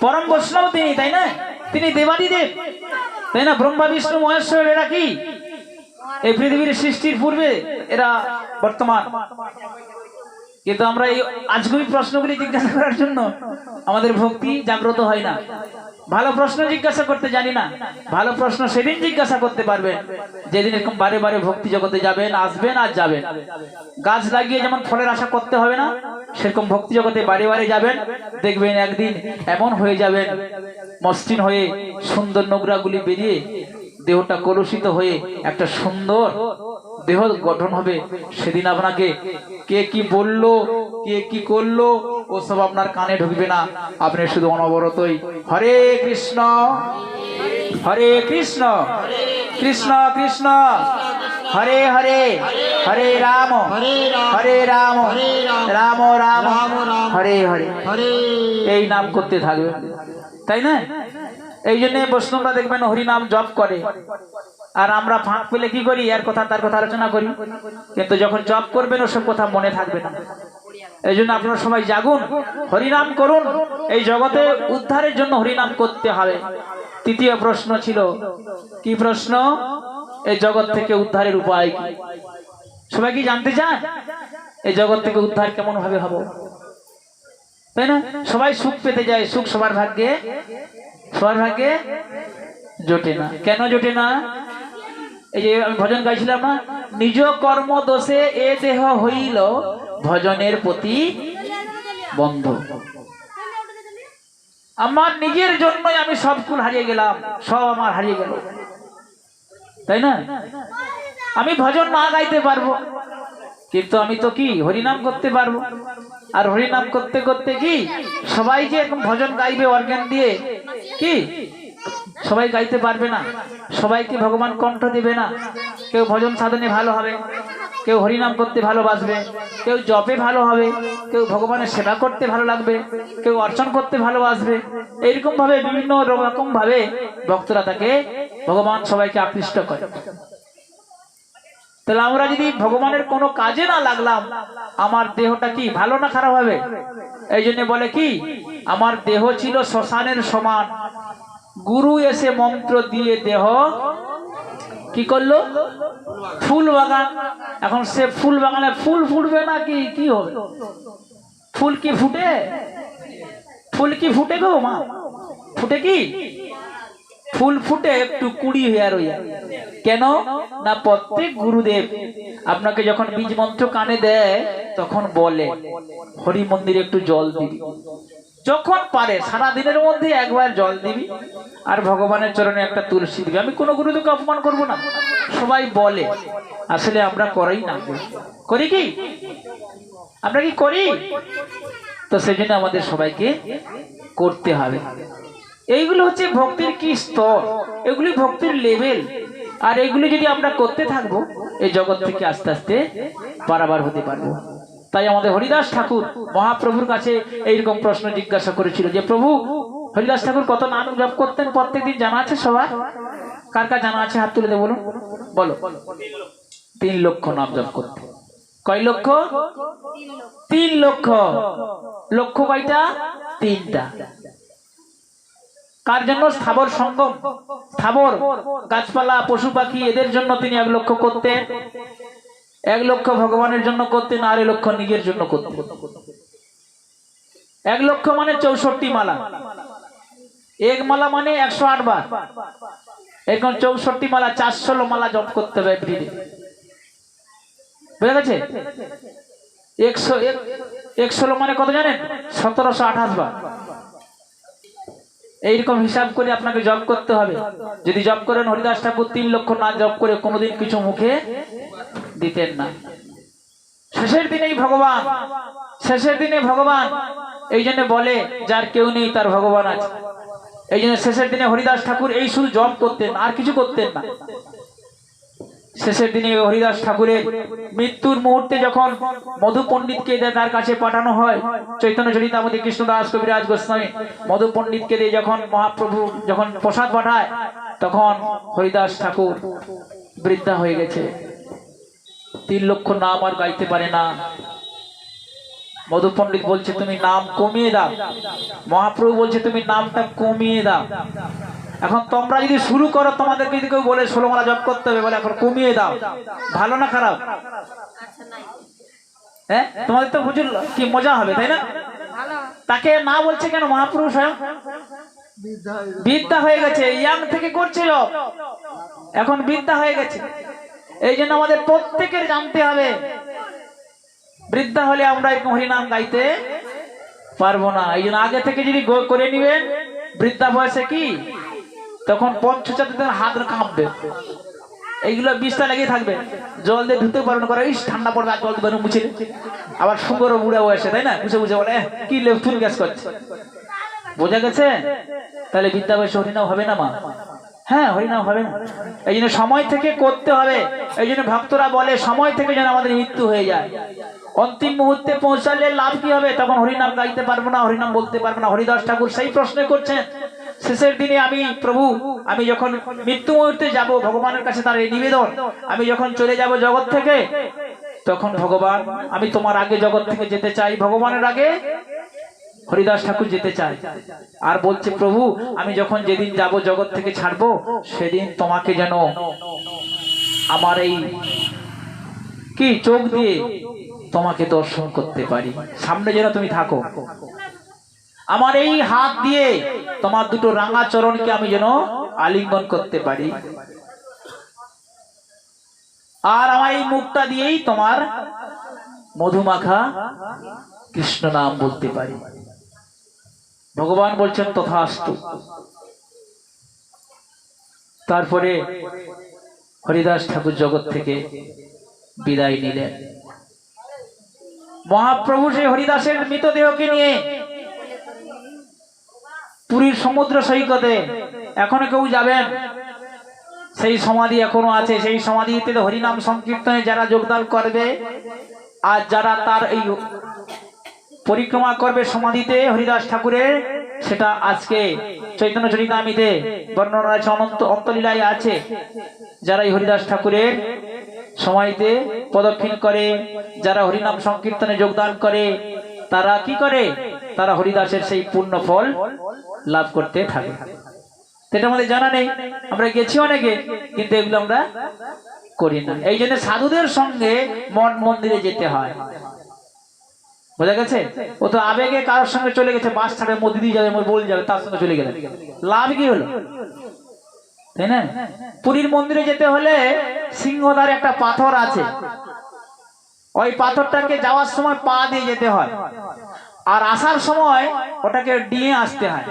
পরম বৈষ্ণব তিনি, তাই না? তিনি দেবাদিদেব, তাই না? ব্রহ্মা, বিষ্ণু, মহেশ্বর এরা কি এই পৃথিবীর সৃষ্টির পূর্বে এরা বর্তমান। কিন্তু আমরা এই আজগুবি প্রশ্নগুলি জিজ্ঞাসা করার জন্য আমাদের ভক্তি জাগ্রত হয় না। ভালো প্রশ্ন জিজ্ঞাসা করতে জানি না। ভালো প্রশ্ন সেদিন জিজ্ঞাসা করতে পারবেন যেদিন এরকম বারে বারে ভক্তি জগতে যাবেন, আসবেন আর যাবেন। গাছ লাগিয়ে যেমন ফলের আশা করতে হবে না, সেরকম ভক্তি জগতে বারে বারে যাবেন, দেখবেন একদিন এমন হয়ে যাবেন মসৃণ হয়ে, সুন্দর নোংরাগুলি বেরিয়ে দেহটা কলুষিত হয়ে একটা সুন্দর দেহ গঠন হবে। সেদিন আপনাকে কে কি বললো, কে কি করলো ওসব আপনার কানে ঢুকবে না। আপনি শুধু অনবরতই হরে কৃষ্ণ হরে কৃষ্ণ কৃষ্ণ কৃষ্ণ হরে হরে, হরে রাম হরে রাম রাম রাম হরে হরে এই নাম করতে থাকবে, তাই না? এই জন্য বৈষ্ণবরা দেখবেন হরিনাম জপ করে, আর আমরা ফাঁক পেলে কি করি, এর কথা তার কথা আলোচনা করি, কিন্তু যখন জপ করবেন ওসব কথা মনে থাকবে না। এই জন্য আপনারা সবাই জাগুন, হরিনাম করুন। এই জগতে উদ্ধারের জন্য হরিনাম করতে হবে। তৃতীয় প্রশ্ন ছিল, কি প্রশ্ন? এই জগৎ থেকে উদ্ধারের উপায় কি? সবাই কি জানতে চান এই জগৎ থেকে উদ্ধার কেমন ভাবে হবো, তাই না? সবাই সুখ পেতে যায়, সুখ সবার ভাগ্যে জোটে না। কেন জোটে না? এই যে আমি ভজন গাইছিলাম না, নিজ কর্ম দোষে এ দেহ হইল ভজনের প্রতি বন্ধ। আমার নিজের জন্যই আমি সব কুল হারিয়ে গেলাম, সব আমার হারিয়ে গেল, তাই না? আমি ভজন না গাইতে পারবো, কিন্তু আমি তো কি হরিনাম করতে পারবো। আর হরিনাম করতে করতে কি সবাই যে এরকম ভজন গাইবে অর্গান দিয়ে, কি সবাই গাইতে পারবে না, সবাইকে ভগবান কণ্ঠ দেবে না। কেউ ভজন সাধনে ভালো হবে, কেউ হরিনাম করতে ভালোবাসবে, কেউ জপে ভালো হবে, কেউ ভগবানের সেবা করতে ভালো লাগবে, কেউ অর্চন করতে ভালোবাসবে। এইরকম ভাবে বিভিন্ন রকম ভাবে ভক্তরা তাকে ভগবান সবাইকে আকৃষ্ট করে। তাহলে আমরা যদি ভগবানের কোনো কাজে না লাগলাম, আমার দেহটা কি ভালো না খারাপ হবে? এই জন্য বলে কি, আমার দেহ ছিল শ্মশানের সমান, গুরু এসে মন্ত্র দিয়ে দেহ কি করলো? ফুল বাগান। এখন সে ফুল বাগানে ফুল ফুটবে না কি হবে? ফুল কি ফুটে? ফুল কি ফুটে গো মা? ফুটে কি? ফুল ফুটে একটু কুড়ি হয়ে রইয়া। কেন না, প্রত্যেক গুরুদেব আপনাকে যখন বীজ মন্ত্র কানে দেয় তখন বলে হরি মন্দিরে একটু জল দিবি, যখন পারে সারা দিনের মধ্যে একবার জল দিবি, আর ভগবানের চরণে একটা তুলসী দিবি। আমি কোনো গুরুদেবকে অপমান করব না, সবাই বলে, আসলে আমরা করি না। করি কি? আমরা কি করি? তো সেজন্য আমাদের সবাইকে করতে হবে। এইগুলো হচ্ছে ভক্তির কি স্তর, এগুলি ভক্তির লেভেল। আর এগুলি যদি আমরা করতে থাকবো, এই জগৎ থেকে আস্তে আস্তে পারাবার হতে পারবো। তাই আমাদের হরিদাস ঠাকুর মহাপ্রভুর কাছে এইরকম প্রশ্ন জিজ্ঞাসা করেছিল যে, প্রভু হরিদাস ঠাকুর কত নাম জপ করতেন প্রত্যেকদিন? জানা আছে সবার? কার কার জানা আছে? হাত তুলে দে, বলুন, বলো। 3 লক্ষ নাম জপ করতে। কয় লক্ষ? 3 লোক 3 লক্ষ। লক্ষ কয়টা? 3টা। কার জন্য? স্থাবর সঙ্গম, স্থাবর গাছপালা পশু পাখি এদের জন্য তিনি 1 লক্ষ করতেন। 1 লক্ষ ভগবানের জন্য করতেন, আর 1 লক্ষ নিজের জন্য করতেন। 1 লক্ষ মানে 64 মালা। এক মালা মানে 108 বার। এখন 64 মালা 416 মালা জপ করতে হবে এভরিডে। বুঝা গেছে? 116 মানে কত জানেন? 1728 বার। এইরকম হিসাব করে আপনাকে জপ করতে হবে। যদি জপ করেন, হরিদাস ঠাকুর 3 লক্ষ না জপ করে কোনোদিন কিছু মুখে দিতেন না। শেষের দিনেই ভগবান, শেষের দিনে ভগবান, এই জন্য বলে যার কেউ নেই তার ভগবান আছে। এই জন্য শেষের দিনে হরিদাস ঠাকুর এই শুধু জপ করতেন, আর কিছু করতেন না। শেষের দিনে হরিদাস ঠাকুরের মৃত্যুর মুহূর্তে যখন মধু পণ্ডিতকে তার কাছে পাঠানো হয়, চৈতন্য চরিতামৃতে কৃষ্ণদাস কবিরাজ গোস্বামী মধু পণ্ডিতকে দিয়ে যখন মহাপ্রভু যখন প্রসাদ পাঠায়, তখন হরিদাস ঠাকুর বৃদ্ধা হয়ে গেছে, 3 লক্ষ নাম আর গাইতে পারে না। মধু পণ্ডিত বলছে তুমি নাম কমিয়ে দাও। মহাপ্রভু বলছে তুমি নামটা কমিয়ে দাও। এখন তোমরা যদি শুরু করো, তোমাদেরকে যদি কেউ বলে 16 মালা জপ করতে হবে, বলে এখন কমিয়ে দাও, ভালো না খারাপ? আচ্ছা নাই হ্যাঁ, তোমাদের তো বুঝল কি মজা হবে, তাই না? ভালো তাকে না বলছে কেন? মহাপ্রভু স্বয়ং বিদ্যা হয়ে গেছে, ইয়াং থেকে করছিল, এখন বিদ্যা হয়ে গেছে। এই জন্য আমাদের প্রত্যেকের জানতে হবে, বৃদ্ধা হলে আমরা এরকম হরিনাম গাইতে পারবো না। এই জন্য আগে থেকে যদি করে নিবেন, বৃদ্ধা বয়সে কি তখন পঞ্চচাতে হাত কাঁপবে, এইগুলো 20টা লেগে থাকবে, জল দিয়ে ধুতে পারবেন করে, ইস ঠান্ডা পড়বে, আর জল দিবেন মুছে। আবার সুন্দরও বুড়া বয়সে, তাই না, বুঝে বুঝে বলে কি ফুল গ্যাস করছে। বোঝা গেছে? তাহলে বিদ্যা বয়সে হরিনাম হবে না মা? হ্যাঁ, হরিনাম হবে না। এই জন্য সময় থেকে করতে হবে। এই জন্য ভক্তরা বলে সময় থেকে যেন আমাদের মৃত্যু হয়ে যায়। অন্তিম মুহূর্তে পৌঁছালে লাভ কি হবে? তখন হরিনাম গাইতে পারবো না, হরিনাম বলতে পারবো না। হরিদাস ঠাকুর সেই প্রশ্ন করছেন, শেষের দিনে আমি প্রভু, আমি যখন মৃত্যু মুহূর্তে যাব ভগবানের কাছে, তার এই নিবেদন, আমি যখন চলে যাব জগৎ থেকে, তখন ভগবান আমি তোমার আগে জগৎ থেকে যেতে চাই, ভগবানের আগে হরিদাস ঠাকুর যেতে চায়। আর বলছে প্রভু আমি যখন যেদিন যাব জগৎ থেকে ছাড়বো, সেদিন তোমাকে যেন আমার এই কি চোখ দিয়ে তোমাকে দর্শন করতে পারি, সামনে যেন তুমি থাকো। আমার এই হাত দিয়ে তোমার দুটো রাঙা চরণকে আমি যেন আলিঙ্গন করতে পারি, আর আমার এই মুখটা দিয়েই তোমার মধুমাখা কৃষ্ণ নাম বলতে পারি। ভগবান বলছেন তথাস্তু। তারপরে হরিদাস ঠাকুর জগৎ থেকে বিদায় নিলেন। মহাপ্রভু সেই হরিদাসের মৃতদেহকে নিয়ে পুরীর সমুদ্র সৈকতে এখনো কেউ যাবেন, সেই সমাধি এখনো আছে। সেই সমাধিতে হরিনাম সংকীর্তনে যারা যোগদান করবে, আর যারা তার এই পরিক্রমা করবে সমাধিতে হরিদাস ঠাকুরের, সেটা আজকে চৈতন্য চরিতামৃতে বর্ণনা আছে, অনন্ত অন্তলীলায় আছে। যারা এই হরিদাস ঠাকুরের সমাধিতে প্রদক্ষিণ করে, যারা হরিনাম সংকীর্তনে যোগদান করে, তারা কি করে? তারা হরিদাসের সেই পূর্ণ ফল লাভ করতে থাকে। এটা আমাদের জানা নেই, আমরা গেছি অনেকে, কিন্তু এগুলো আমরা করি না। এই জন্য সাধুদের সঙ্গে মঠ মন্দিরে যেতে হয়। বোঝা গেছে? ও তো আবেগে কারোর সঙ্গে চলে গেছে, বাস ছাড়ে মধ্যে দিয়ে যাবে, বলে যাবে, তার সঙ্গে চলে গেলেন, লাভ কি হলো? তাই না? পুরীর মন্দিরে যেতে হলে সিংহদ্বারে একটা পাথর আছে, ওই পাথরটাকে যাওয়ার সময় পা দিয়ে যেতে হয়, আর আসার সময় ওটাকে ডিঙে আসতে হয়।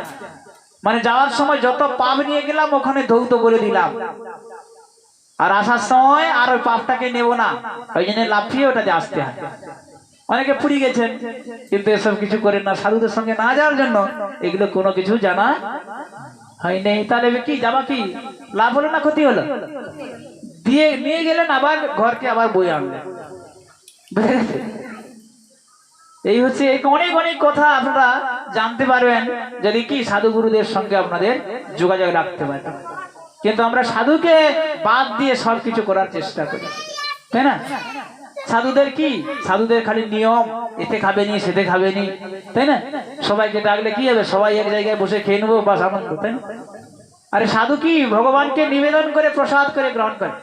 মানে যাওয়ার সময় যত পাপ নিয়ে গেলাম ওখানে ধৌত করে দিলাম, আর আসার সময় আর ওই পাপটাকে নেব না, ওই জন্য লাফিয়ে ওটাতে আসতে হয়। অনেকে পুরী গেছেন কিন্তু এসব কিছু করেন না, সাধুদের সঙ্গে না যাওয়ার জন্য এগুলো কোনো কিছু জানা হয় নাই। তাহলে কি যাবা, কি লাভ হলো না ক্ষতি হলো? দিয়ে নিয়ে গেলেন, আবার ঘরকে আবার বই আনলেন। বুঝে গেছে? এই হচ্ছে অনেক অনেক কথা আপনারা জানতে পারবেন যদি কি সাধু গুরুদের সঙ্গে আপনাদের যোগাযোগ রাখতে পারেন। কিন্তু আমরা সাধুকে বাদ দিয়ে সবকিছু করার চেষ্টা করি। তাই না? সাধুদের কি, সাধুদের খালি নিয়ম, এতে খাবে নি সেতে খাবে নি, তাই না? সবাইকে ডাকলে কি হবে, সবাই এক জায়গায় বসে খেয়ে নেবো, বাস আনন্দ, তাই না? আরে সাধু কি ভগবানকে নিবেদন করে প্রসাদ করে গ্রহণ করে।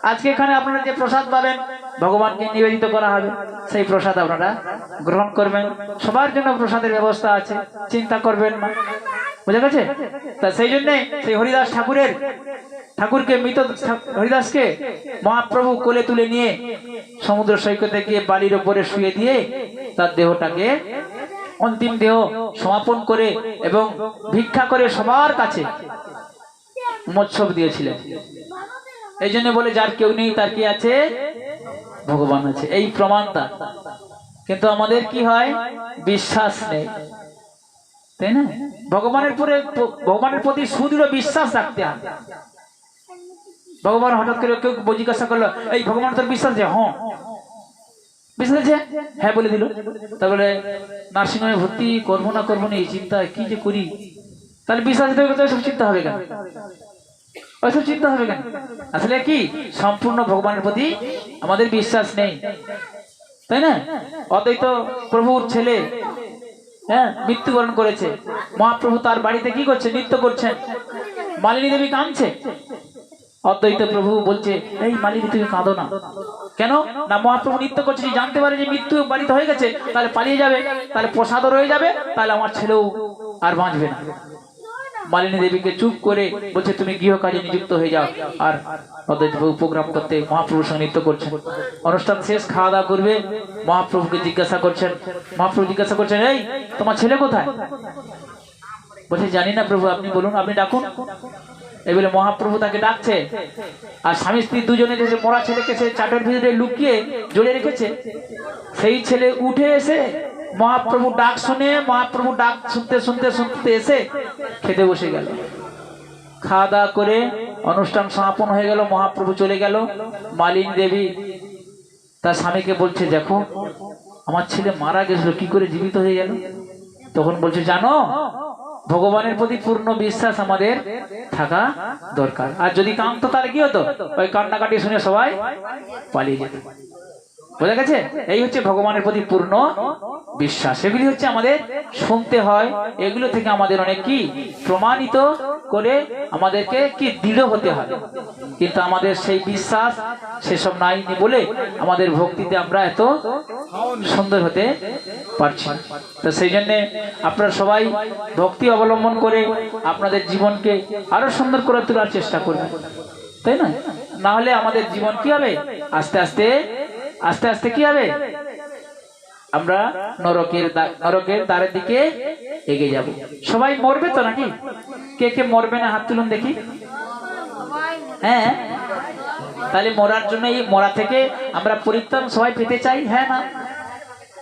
আজকে এখানে আপনারা যে প্রসাদ পাবেন ভগবানকে নিবেদিত করা হবে, সেই প্রসাদ আপনারা গ্রহণ করবেন। সবার জন্য প্রসাদের ব্যবস্থা আছে, চিন্তা করবেন না, বুঝা গেছে? তা সেই জন্যে সেই হরিদাস ঠাকুরকে মৃত হরিদাসকে মহাপ্রভু কোলে তুলে নিয়ে সমুদ্র সৈকতে গিয়ে বালির ওপরে শুয়ে দিয়ে তার দেহটাকে অন্তিম দেহ সমাপন করে এবং ভিক্ষা করে সবার কাছে মোৎসব দিয়েছিলেন। এই জন্য বলে যার কেউ নেই তার কি আছে, ভগবান আছে, এই প্রমাণটা। কিন্তু আমাদের কি হয়, বিশ্বাস নেই, তাই না? ভগবানের প্রতি সুদৃঢ় বিশ্বাস রাখতে হবে। ভগবান হঠাৎ করে কেউ জিজ্ঞাসা করলো, এই ভগবান তোর বিশ্বাস আছে? হ্যাঁ বিশ্বাস আছে, হ্যাঁ বলে দিল। তারপরে নার্সিংহোমে ভর্তি করবো না এই চিন্তা কি যে করি, তাহলে বিশ্বাস সব চিন্তা হবে কেন, ওইসব চিন্তা হবে কেন? আসলে কি সম্পূর্ণ ভগবানের প্রতি আমাদের বিশ্বাস নেই, তাই না? অদ্বৈত প্রভুর ছেলে মৃত্যুবরণ করেছে, মহাপ্রভু তার বাড়িতে কি করছে, নৃত্য করছেন, মালিনী দেবী কাঁদছে। অদ্বৈত প্রভু বলছে, এই মালিনী তুমি কাঁদো না কেন? না মহাপ্রভু নৃত্য করছে, জানতে পারে যে মৃত্যু বাড়িতে হয়ে গেছে, তাহলে পালিয়ে যাবে, তাহলে প্রসাদও রয়ে যাবে, তাহলে আমার ছেলেও আর বাঁচবে না। মালিনী দেবীকে চুপ করে বলছে, তুমি গৃহ কাজে নিযুক্ত হয়ে যাও। আর অদ্বৈত প্রভু প্রোগ্রাম করতে মহাপ্রভুর সঙ্গে নৃত্য করছেন। অনুষ্ঠান শেষ, খাওয়া দাওয়া করবে, মহাপ্রভুকে জিজ্ঞাসা করছেন, মহাপ্রভু জিজ্ঞাসা করছেন, এই তোমার ছেলে কোথায়? বলছে, জানি না প্রভু, আপনি বলুন, আপনি ডাকুন। এই বলে মহাপ্রভু তাকে ডাকছে, আর স্বামী স্ত্রী দুজনে যে মরা ছেলেকে সে চাটের ভিতরে লুকিয়ে জড়িয়ে রেখেছে, সেই ছেলে উঠে এসে মহাপ্রভু ডাক শুনে, মহাপ্রভু ডাক শুনতে শুনতে শুনতে এসে খেতে বসে গেল। খাওয়া দাওয়া করে অনুষ্ঠান সমাপন হয়ে গেল, মহাপ্রভু চলে গেল। মালিনী দেবী তার স্বামীকে বলছে, দেখো আমার ছেলে মারা গেছিল, কি করে জীবিত হয়ে গেল? তখন বলছে, জানো ভগবানের প্রতি পূর্ণ বিশ্বাস আমাদের থাকা দরকার। আর যদি কাঁদতো তাহলে কি হতো, ওই কান্নাকাটি শুনে সবাই পালিয়ে যেত। বোঝা গেছে? এই হচ্ছে ভগবানের প্রতি পূর্ণ বিশ্বাস। এগুলি হচ্ছে আমাদের শুনতে হয়, এগুলো থেকে আমাদের অনেক কি প্রমাণিত করে আমাদেরকে কি দৃঢ় হতে হবে। কিন্তু আমাদের সেই বিশ্বাস সেসব নাই বলে আমাদের ভক্তিতে আমরা এত সুন্দর হতে পারছি। তো সেই জন্যে আপনারা সবাই ভক্তি অবলম্বন করে আপনাদের জীবনকে আরো সুন্দর করে তোলার চেষ্টা করবেন, তাই না? না হলে আমাদের জীবন কি হবে, আস্তে আস্তে কি হবে, আমরা নরকের দ্বারের দিকে এগিয়ে যাব। সবাই মরবে তো নাকি? কে কে মরবে না হাত তুলুন দেখি। হ্যাঁ, তাহলে মরার জন্য, এই মরা থেকে আমরা পরিত্রাণ সবাই পেতে চাই, হ্যাঁ না?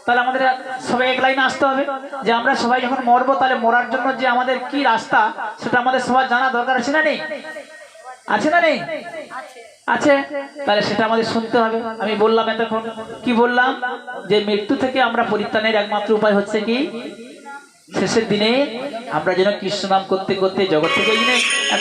তাহলে আমাদের সবাই এক লাইনে আসতে হবে যে আমরা সবাই যখন মরবো, তাহলে মরার জন্য যে আমাদের কি রাস্তা, সেটা আমাদের সবার জানা দরকার আছে না নেই? আছে না নেই? আছে। তাহলে সেটা আমাদের শুনতে হবে। আমি বললাম এতক্ষণ, কি বললাম, যে মৃত্যু থেকে আমরা পরিত্রাণের একমাত্র উপায় হচ্ছে কি, শেষের দিনে আমরা যেন কৃষ্ণ নাম করতে করতে জগৎ থেকে